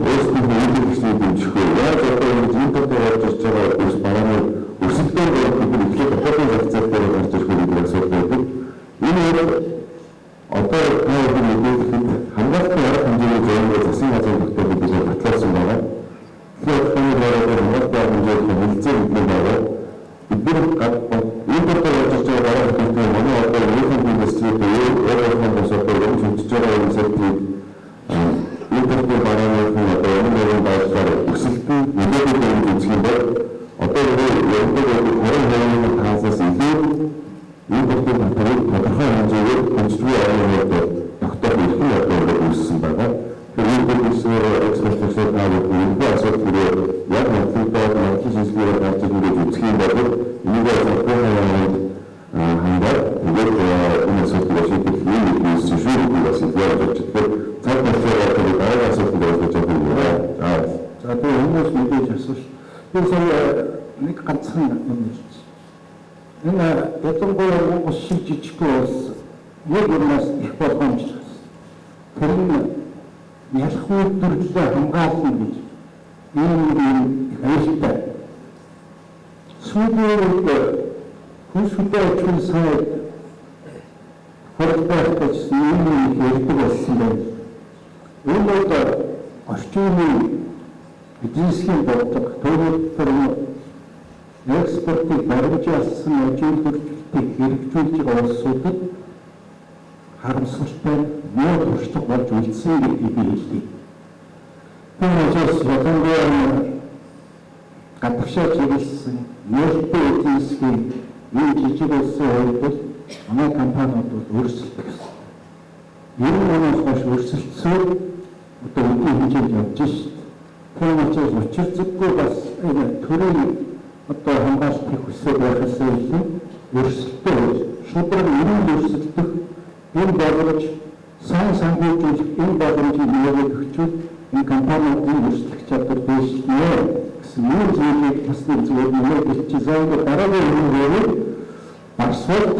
өөрсдөө үйлчлэгчдийг дэмжих вэ? Яаж одоо энэ импортоор орж ирж байгаа үс барааны өсөлтөөр бидний ихлэх татварын зах зээл дээр гарч ирэх гэдэг асуудал байдаг. Энэ одоо энэ мэдээлэлд хамгаалалтын арга хэмжээний зөвлөгөө засгийн газрын тогтоолыг бид батлуулсан байгаа. Тэгэхээр хамгаалалтын хэмжээний хэлцээ бидний байгаа. Бид импортоор орж ирж байгаа барааны манай одоо өөрсдөө индустрид өөрөөр босоод хөгжиж байгаа юм сэдвийг импортын барааны одоо энэ байдлаар өсөлтөнд нөлөөлөх үзэх юм бол одоо яг 20% таасаас илүү импортын татварыг тодорхой хэмжээгээр хэмжлэгийн орнууд тогтоох эрхийг одоо үүссэн байгаа. Тэгэхээр энэ бүсээр экспортлогчдод наагаад энэ асуудлыг яг хөдөлгөөд материал шийдвэрээр гарч ирэх үзэх юм бол энийг зөвхөн хандаад ингээд энэ асуудлыг шийдэх юм үүссэн шүү дээ бас яаж тэгэхээр цаг хугацаагаар дараа асуудал болж байгаа юм байна. За тэгээ хүмүүс мэдээж асууж би сая нэг ганцхан юм хэлсэн. Энэ ятгуур Монгол шиг жижигхэн улс яг юмас их боломжтой. Тэр нь ялах үйлдвэрлэлээ хамгаална гэж ийм аюултай. Сүүлийн хүсэлтэй ажил сайд хөрөлдөж ийм хэрэгдэг болсон байна. Энэ бол орчин үеийн бизнесийн бодлого төлөвлөлт экспортыг баримжаалсан ажил хөгжлөлтийг хэрэгжүүлж байгаа улсуудад харамсалтай муу туршлага болж үлдсэн гэдгийг би хэлье. Энэ учраас ялангуяа гадагшаа чиглэсэн нээлттэй эдийн засгийн энэ жижиг улсын хувьд бол манай компаниуд бол өөрсөлдөг. Энэ манаас хойш өөрсөлдсөөр одоо үеийн хэмжээнд явж шít. Тэр учраас учир зүггүй бас энэ төрийн одоо хамгаалалтыг хүсэж байхаас илүү өөрсөлтөө шудраг өрөнд өөрсөлдөх энэ боломж сайн санхүүжүүлэх энэ боломжийг нэмээд өгчүүл энэ компаниудын өөрчлөх чадвар дэвшилнэ гэсэн нэг зүйлийг бас нэг зүйл нэмээд хэлчихсэн. Дараагийн үеийн багсууд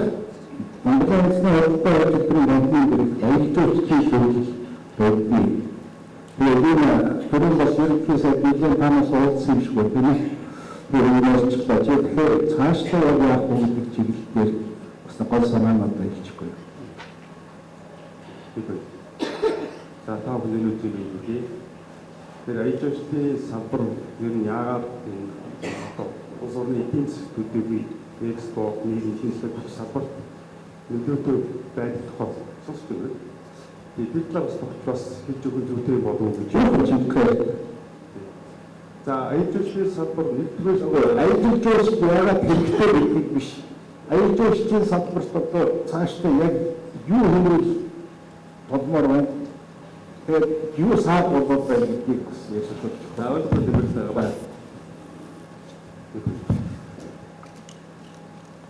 Монголын хөдөлгөөний хөтөлбөрийн банкны дэрэг аялжуулалтын зөвлөл байдаг. Тэгээд энэ бас ерөнхийдөө биеийн танаас уулзсан юм шиг байна. Тэгээд тэгэхээр цаашдаа явах гэдэг чиглэлээр бас гол санаанууд хэлчихгүй. За та бүхэн үзэж байгаа. Тэр аялжуулалтын салбар ер нь яагаад одоо улс орны эдийн засаг төдийгүй экспорт нийгмийн шинжилгээ салбарт нөлөөтэй байдаг тухай сонсч байна. Тэгээд бид талаас бас хийж өгөх зүйтэй болов уу гэж бодож. За аялжуулалтын салбар нэгдүгээр аялжуулалт яагаад хэрэгтэй гэдгийг биш. Аялжуулалтын салбарт одоо цаашдаа яг юу хэмжээл тодмоор байна. Тэгээд юу саад болоод байна гэдгийг бас ярьж байна. За ойлгох байна.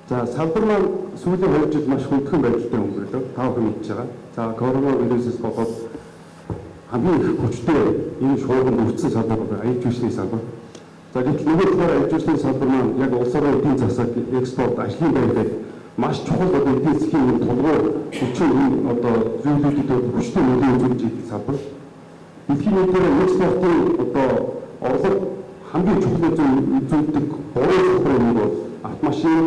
За салбар маань сүүлийн 2 жил маш хүндхэн байдалтай өнгөрлөө. Та бүхэн мэдж байгаа. За коронавирусээс болоод хамгийн их хүчтэй энэ шуурганд өртсөн салбар бол аялжуулалтын салбар. За гэтэл нөгөө талаар аялжуулалтын салбар маань яг улс орны эдийн засаг, экспорт, ажлын байрыг маш чухал одоо эдийн засгийн тулгуур хүчин одоо зүйлүүдэд хүчтэй нөлөө үзүүлж байгаа салбар. Дэлхийн нийтээр экспортын одоо орлого хамгийн чухал үзүүлдэг гурван салбарын нэг бол автомашин,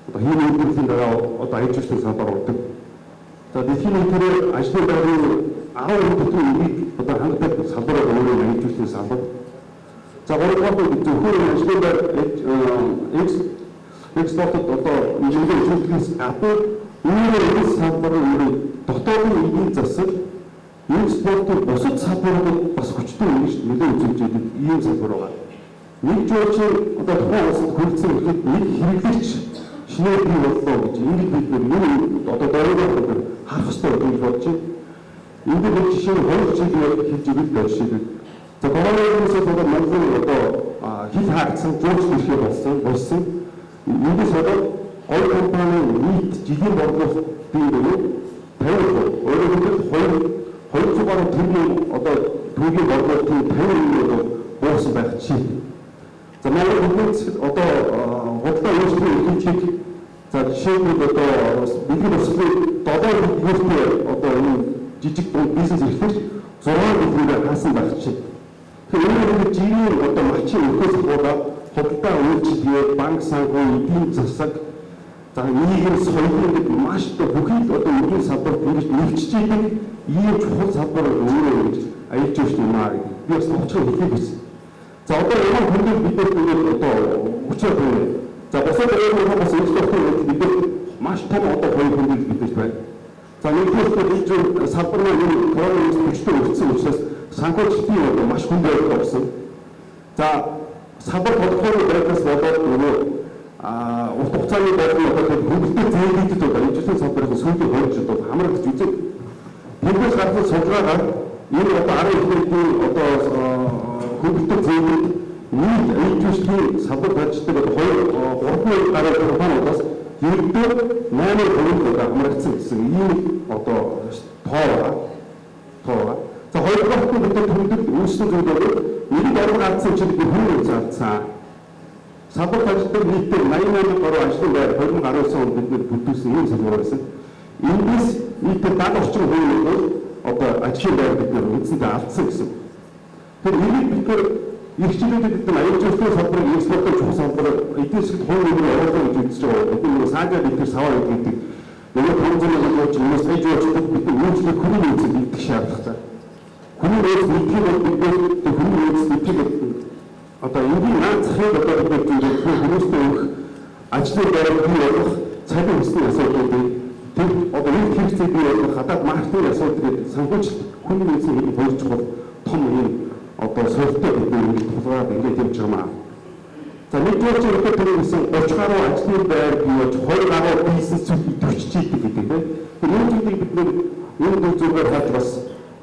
одоо хиймэл үйлдвэрлэлийн дараа одоо аялжуулалтын салбар болдог. За дэлхийн нийтээр ажлын байрны 10% одоо хангалттай салбараар өөрөөр аялжуулалтын салбар. За гуравдугаар нь зөвхөн ажлын байр экспортод одоо нөлөө үзүүлэхээс гадна өөрөөр энэ салбарын дотоодын эдийн засаг экспортын бусад салбаруудад бас хүчтэй нөлөө үзүүлж байгаа ийм салбар байна. Нэг жуулчин одоо тухайн улсад хөгжсөн гэхэд нэг хэрэглэгч шинээр бий боллоо гэж ингэж бид юу одоо дөрөвөөр харах хэрэгтэй гэж бодож байна. Энд нэг жишээ нь 2 жил хийж игэл байж шиг. За коронавирусээс болоод Монголын одоо хил хаагдсан жуулч төрхий болсон. Эндээс болоод гол компани нийт жилийн бодлого бий буюу 50%. Өөрөөр хэлбэл 200 гаруй төгрөгийн одоо төгрөгийн бодлогын 50% буусан байх жишээ. За манай хүмүүс одоо худлаа өөрсдөө хийж за жишээлбэл одоо бидний өсвөл 7 хүүхдээ одоо энэ жижиг бизнес эрхлэж 6 хүүгээ хаасан байх жишээ. Тэгэхээр энэ жирийн одоо малчин өрхөөс болоод худалдаа үйлчлэгээ, банк санхүү, эдийн засаг за нийгэм соёлын гэдэг маш их бүхий одоо өргөн салбарт ингэж нөлөөлж байгаа ийм чухал салбар өөрөө гэж аялж өгч юм аа гэдэг. Би бас товчхон хэлэх гэсэн. За одоо энэ хүмүүс бидний одоо өчөө байна. За босоод ирэх хүмүүс экспортын бид маш том одоо хоёр хүмүүс бидэж байна. За нэгдүгээр энэ салбар нь коронавирус хүчтэй өртсөн учраас санхүүжилтийн одоо маш хүнд байдаг болсон. За салбар тодорхой байдлаас болоод нөгөө урт хугацааны байдлын одоо хөнгөлөлтөй зээлийдэд одоо ижлэн салбарын сүүлийн хойч одоо хамрагдж үзэг. Тэндээс гарсан судалгаагаар энэ одоо 12-ний одоо хөнгөлөлтөй зээлийд нийт ижлэний салбар тааждаг одоо 2-3 гаруй компаниудаас ердөө 8% одоо хамрагдсан гэсэн ийм одоо тоо. За хоёрдугаар нь бид төлөвлөлт үүсгэн зүйлээр нэг орон гардсан чинь бид хүн зарцсан. Салбар тааждаг нийтээр 88 гаруй ажлын байр 2019 онд бид бүтээсэн ийм салбар байсан. Эндээс нийтээр 70 орчим хүн одоо ажлын байр бид үндсэндээ алдсан гэсэн. Тэгэхээр энийг бид иргэжлүүдэд бид аюулгүй зөвлөлийн салбарын экспортын чухал салбар эдийн засгт хувь нэмрээ оруулах гэж үзэж байгаа. Бид нэг саажаа бид саваа гэдэг. Нөгөө томцооны болж хүмүүс аюулгүй зөвлөлт бид үйлчлэх хүний нөөцөд нэгдэх шаардлагатай. Хүний нөөц нэгдэх бол бид хүний нөөц нэгдэх одоо энгийн наацхыг одоо бид хүмүүстэй өгөх ажлын байр бий болох цалин өсний асуудлуудыг тэр одоо нэг хэрэгцээ бий болох хадаад маркетинг асуудлыг санхүүжилт хүний нөөцийн хоёр чухал том юм одоо сөрөлтөд бид тулгараад ингэж явж байгаа маа. За нэгдүгээр чинь одоо тэрнээсэн 30 гаруй ажлын байр бий болж 20 гаруй бизнесүүд идэвхжиж идэг гэдэг тийм. Тэр энэ зүйлийг бид нэг зүгээр хаад бас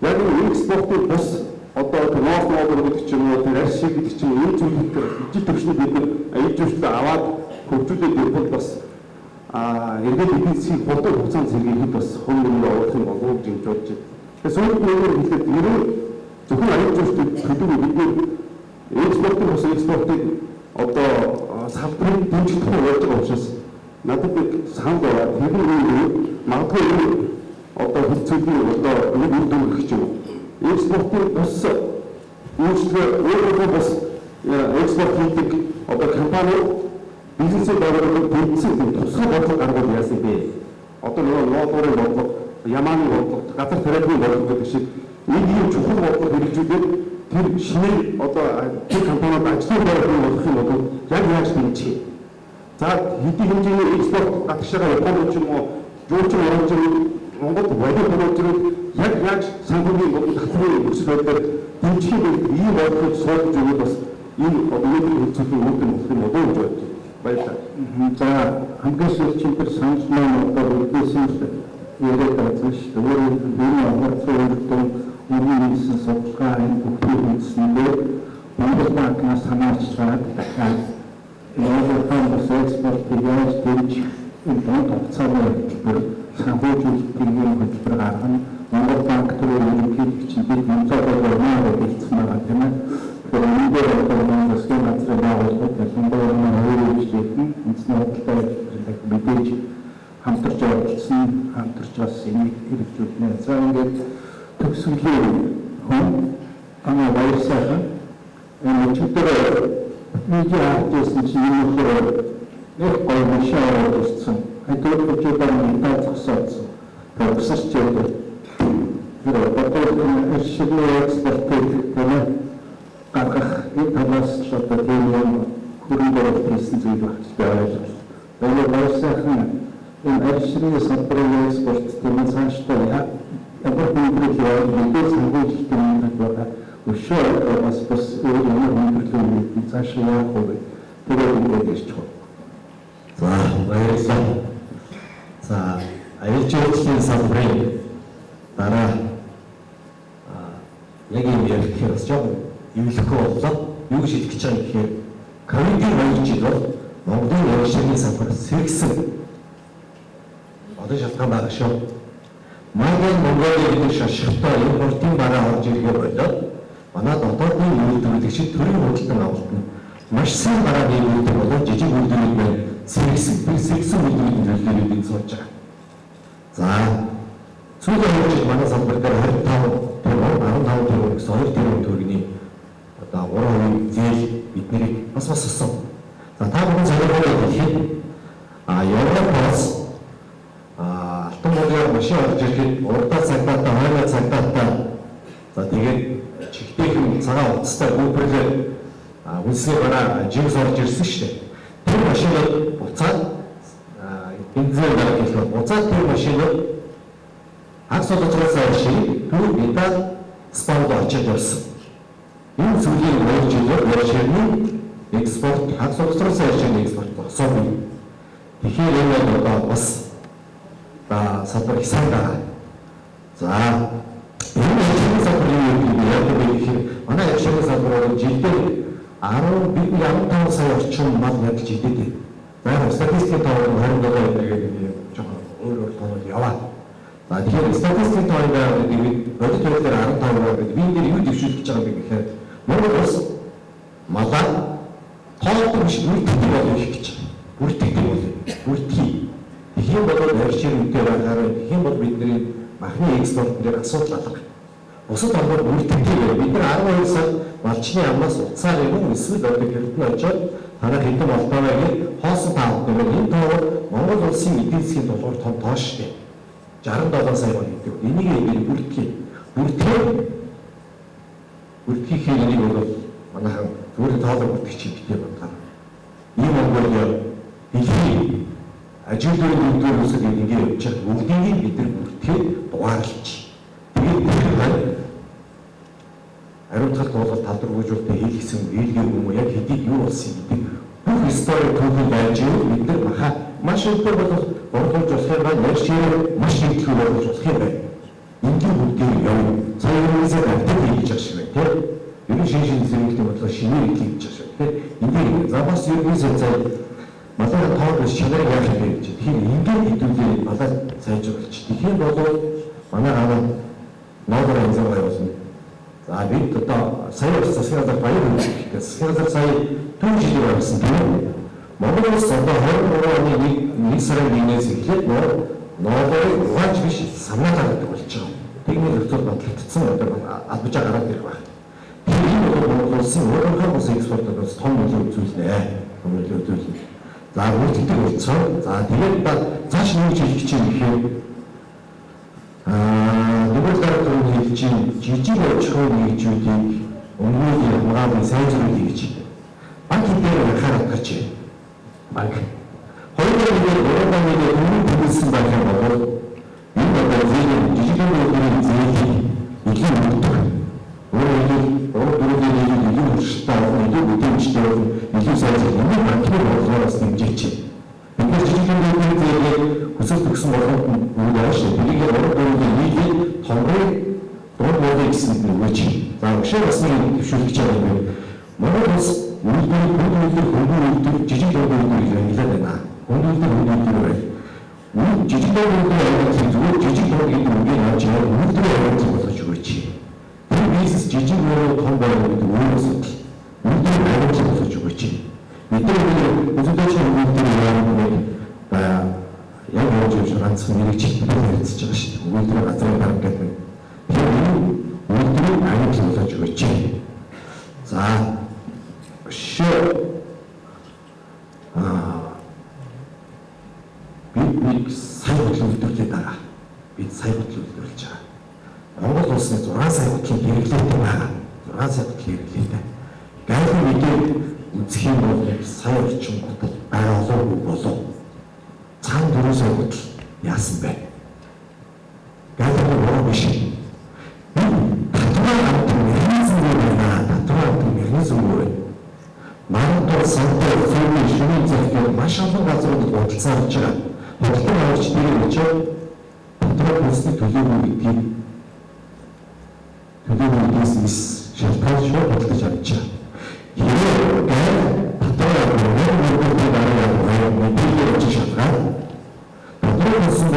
яг энэ экспортын бус одоо ноос гэдэг ч юм уу тэр аршиг гэдэг ч юм уу энэ зүйлийг ижил төвшний бид аяж өөртөө аваад хөгжүүлээд явбал бас эргээд эдийн засгийн хурдан хугацаанд зэрэгэхэд бас хувь нэмрээ оруулах юм болов уу гэж бодож байна. Тэгэхээр сүүлийн үеэр хэлээд ерөө зөвхөн аяж өөртөө төлөв бидний экспортын бус экспортыг одоо салбарын дэмжих тухай явж байгаа учраас надад нэг санал байна. Тэр нь магадгүй одоо хэцүүлийн одоо нэг үр дүн гэх юм. Экспортын бус үйлчлэг өөрөөр бас экспорт хийдэг одоо компани бизнесийн байгууллагууд тэмцсэн тусгай бодлого гаргуул яасан бэ? Одоо нөгөө ноодорын бодлого, ямааны бодлого, газар тариалны бодлого гэдэг шиг нэг юм чухал бодлого хэрэгжүүлээд тэр шинээр одоо тэр компаниуд ажлын байр болох юм бол яг яаж дэмжих? За хэдийн хэмжээний экспорт гадагшаага Японд ч юм уу, жуулчин орж Монгол валют хөрвүүлж яг яаж санхүүгийн татврын өсөлт байдлаар дэмжих юм ийм бодлогыг суулгаж өгөх бас энэ одоо нэг хэцүүлийн үр дүн болох юм болов уу гэж бодож баярлалаа. За хамгийн сүүлчийн тэр санал маань одоо үлдээсэн яриад байгаа шүү дээ. Өөрөөр хэлбэл хурцын үйлдвэр өргөн нийслэл судалгаа энэ бүхний үндсэндээ Монгол банкнаас хамаарчаад дахиад Монгол бас экспортыг яаж дэмжих энэ дунд хугацааны хөтөлбөр санхүүжилтийн хөтөлбөр гаргана. Монгол банк төрийн ерөнхийлөгч бид онцгой болгоно гэж байгаа тийм ээ. Тэгэхээр энэ дээр одоо засгийн газрын байгууллагууд ялангуяа өөрчлөлтийн үндэсний худалдаа ажиллагааг мэдээж хамтарч оролцсон, хамтарч бас энийг хэрэгжүүлнэ. За ингээд төгсгөлийн хүн анаа баяр сайхан энэ өчигдөр медиа артист чинь нэг гоё машин орсон. Хэдүүлж байгаа даа зогсоодсон. Төгсөж явдаг. Тэр одоо шигний экспортыг гэнэ гаргах энэ талаас ч одоо тийм хөрөнгө оруулалтын зүйл багтаж байгаа. Энэ байрсайхан энэ аршины салбарын экспорт тийм цаашдаа ямар хөнгөлөлт мэдээж санхүүжилтийн байгаа. Өшөө бас өөр ямар хөнгөлөлт цаашаа явах вэ? Тэгээд ингэж байна. За баярлалаа. За аюулч өөрчлөлийн салбарын дараа яг юм ярих бас жоохон эвлэхгүй боллоо. Юу гэж хэлэх гэж байгаа юм гэхээр ковидын 2 жил бол Монголын урагшлагын салбар сэргсэн одоо шалтгаан байгаа шүү. Манай Монголын гэдэг шашигтай импортын бараа орж ирэгээ болоод манай дотоодын үйлдвэрлэгчид төрийн худалдан авалт нь маш сайн бараа нэмэгдэх болоод жижиг үйлдвэрлэлд маань сэргсэн үйлдвэрлэлүүдийг суулж байгаа. За сүүлийн 2 жил манай салбар дээр 15 тэрбум төгрөгийн одоо 3% зээл бидний бас өссөн. За та бүхэн зөвлөгөө хийхэд Европоос алтан модын машин орж ирэхэд урдаа цагтаа хойно цагтаа за тэгээд чигтэйхэн цагаан утастай гүпэрлээ үнсний бараа жимс орж ирсэн шүү дээ. Тэр машиныг буцаад бензин гаргах хэлбэл буцаад тэр машиныг хагас боловсроос авшиг түр металл спорт очиж ирсэн. Энэ зүйлийг болж ирээд урагшлагын экспорт хагас боловсроос авшиг экспорт болсон. Тэгэхээр энэ одоо бас салбар их сайн байгаа. За энэ салбарын яг гэхээр манай урагшлагын салбар жилдээ 15 сая орчим мал ядаж идэв. За статистикийн тоон 27 гэдэг жоохон өөр тоонууд яваа. За тэгэхээр статистикийн тоон гэдэг бодит байдлаар 15 гэдэг би энэ дээр юу дэвшүүлж гэж байгаа юм гэхээр Монгол улс малаа тоолдог биш бүртгэдэг болох гэж байна. Бүртгэдэг бол бүртгэе. Тэгхийн бол урагшлагын үнэтэй байгаар тэгхийн бол бидний махны экспорт дээр асуудал алга. Бусад орнууд бүртгэдэг. Бид нар 12 сар малчны амнаас уцаар юм эсвэл одоо хэрдэн очоод танаа хэдэн болтойгоо гэж хоосон таавд нэмээд энэ тоо Монгол улсын эдийн засгийн тулгуур том тоо шүү дээ. 67 сая бол гэдэг. Энийг бүртгэе. Бүртгэхийн энийг бол манайхан зүгээр тоолог бүртгэж хийхдээ бодлоо. Ийм Монголио дэлхийн ажилтны үйлдвэр үсэг ингэ явж байгаа бүгдийг бид нар бүртгэе дугаарлаж. Тэгээд ариутгал туулалт талдруулжуулалтыг хийлгэсэн ээлгийн юм яг хэдийг юу болсон гэдэг бүх историк түүхий байж бид нар маш өндөр борлуулж болох юм яаж чирээ маш ихтэй борлуулж болох юм байна. Эндийн бүгдийг явна. Сая юунаас авдаг хийж байгаа шиг байна тийм. Ерөн шинэ зэрэгтэй бодлоо шинээр хийж байгаа шиг. Тэгэхээр эндийн замаас ерөнхий сая малаа тоог чанарыг яаж хийж байгаа. Тэгэхээр эндийн хэдүүлээ малаа сайжруулж. Тэгэхээр бол манай аваа нодор анзаар явуулна. За бид одоо сая засгийн газар баяр хөөрөлт засгийн газар сая 4 жилээр болсон тийм. Монгол улс одоо 23 оны 1 сарын 1-ээс эхлээд ноодорыг угааж биш санаа гаргадаг болж байгаа. Тэгмээ зөвхөн бодлогдсон одоо албаж гараад ирэх байна. Энэ бол Монгол улсын өөрийнхөө ус экспортоос том нөлөө үзүүлнэ. Нөлөө үзүүлнэ. За үлддэг болсон. За тэгээд цааш нэг жил хичээн гэхээр Дөрөвдөрөөр хэлж жижиг очихын нэгжүүдийг өмнөний хамгааллын сайжруулах гэж банкын дээр анхаарал татж банк. Хоёрын нэг өмнө төлөвлөсөн байх юм бол энэ одоо жижиг үйлдвэрийн зээлийг нэлийн өгдөг. Өөрөөр хэлбэл хурцтай бүтээмжтэй илүү сайжруулах энэ банкны бодлогоос нэмжиж байна. Тэгэхээр жижиг үйлдвэрийн зээлийг хүсэл төгсөн болгонд үүрэж энийг өөрөөр Хонгой дөрвөн гэсэн үг. За өгшөө бас нэг төвшүүлж байгаа юм. Монгол улс үйлдвэр жижиг үйлдвэр хянгалаад байна. Үйлдвэр жижиг үйлдвэр зүгээр жижиг үйлдвэрийн авч явах үйлдвэр авах болгож өгөөч. Тэр бизнес жижиг үйлдвэр том байх гэдэг өөрөөс үйлдвэр авах болгож өгөөч. Мэдээж үзүүлэлт үйлдвэр яг яаж ганцхан нэг чиглэл хэрэгжиж байгаа шүү дээ. Үйлдвэр газрын дарга гэдэг. Тэгэхээр үйлдвэрийг авч болгож өгөөч. За бид сая бодлого үйлдвэрлэдэг байгаа. Бид сая бодлого үйлдвэрлэж байгаа. Монгол улсны 6 сая бодлого хэрэглээтэй байгаа. 6 сая бодлого хэрэглээтэй. Гайхал мэдээ үзэх юм бол сая орчим бодлого байгуулаагүй болов. Цаана 4 сая бодлого яасан бэ? Гайхал бороо биш. Манайд сантай зөвхөн шинэ зэрэг маш олон газруудад бодлцоо авч байгаа. бодлогын аварчдыг очоод дотроо хүнсний төлөвлөгөө гэдгийг төлөвлөгөөс шалтгаан шууд бодлож авчаа. Хэрвээ дотроо нөгөө дараа мэдээлэл өгч шалтгаан дотроо хүнсэн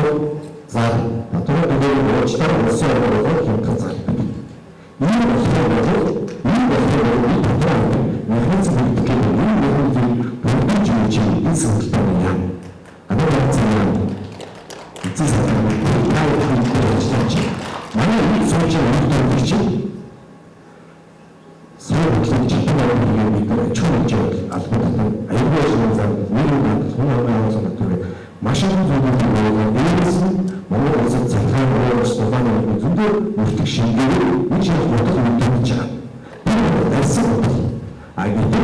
зар дотроо төлөвлөгөө уучлаар улсын орноор хямдхан зардаг. Энэ болохоор механизм гэдэг нь механизм бүрдэж байгаа энэ сонирхолтой юм. Манай эцэг манай энэ сошиал медиа чинь сүүлийн жишээ бид чөлөөж албатай аюулгүй зам нэгэн хүмүүс төрөв машин зүйлүүд дээрээс Монгол улсын цахилгаан руу суулганы зүйдээ өртөг шингээр энэ чинь бодох юм гэж байгаа. Энэ дайсан бодол. Агид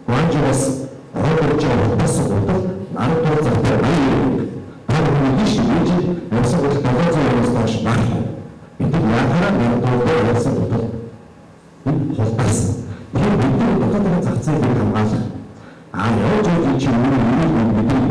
гонжоос орж бас бодол нарууд захтай баяр. Багийн шийдэж явсан бодол тавцаас тааш баг. Бид яхаараа нарууд явсан бодол. Энэ холбоос. Тэр бидний бодолтой зах зээлийг хамгаалах. Явж байгаа чинь бидний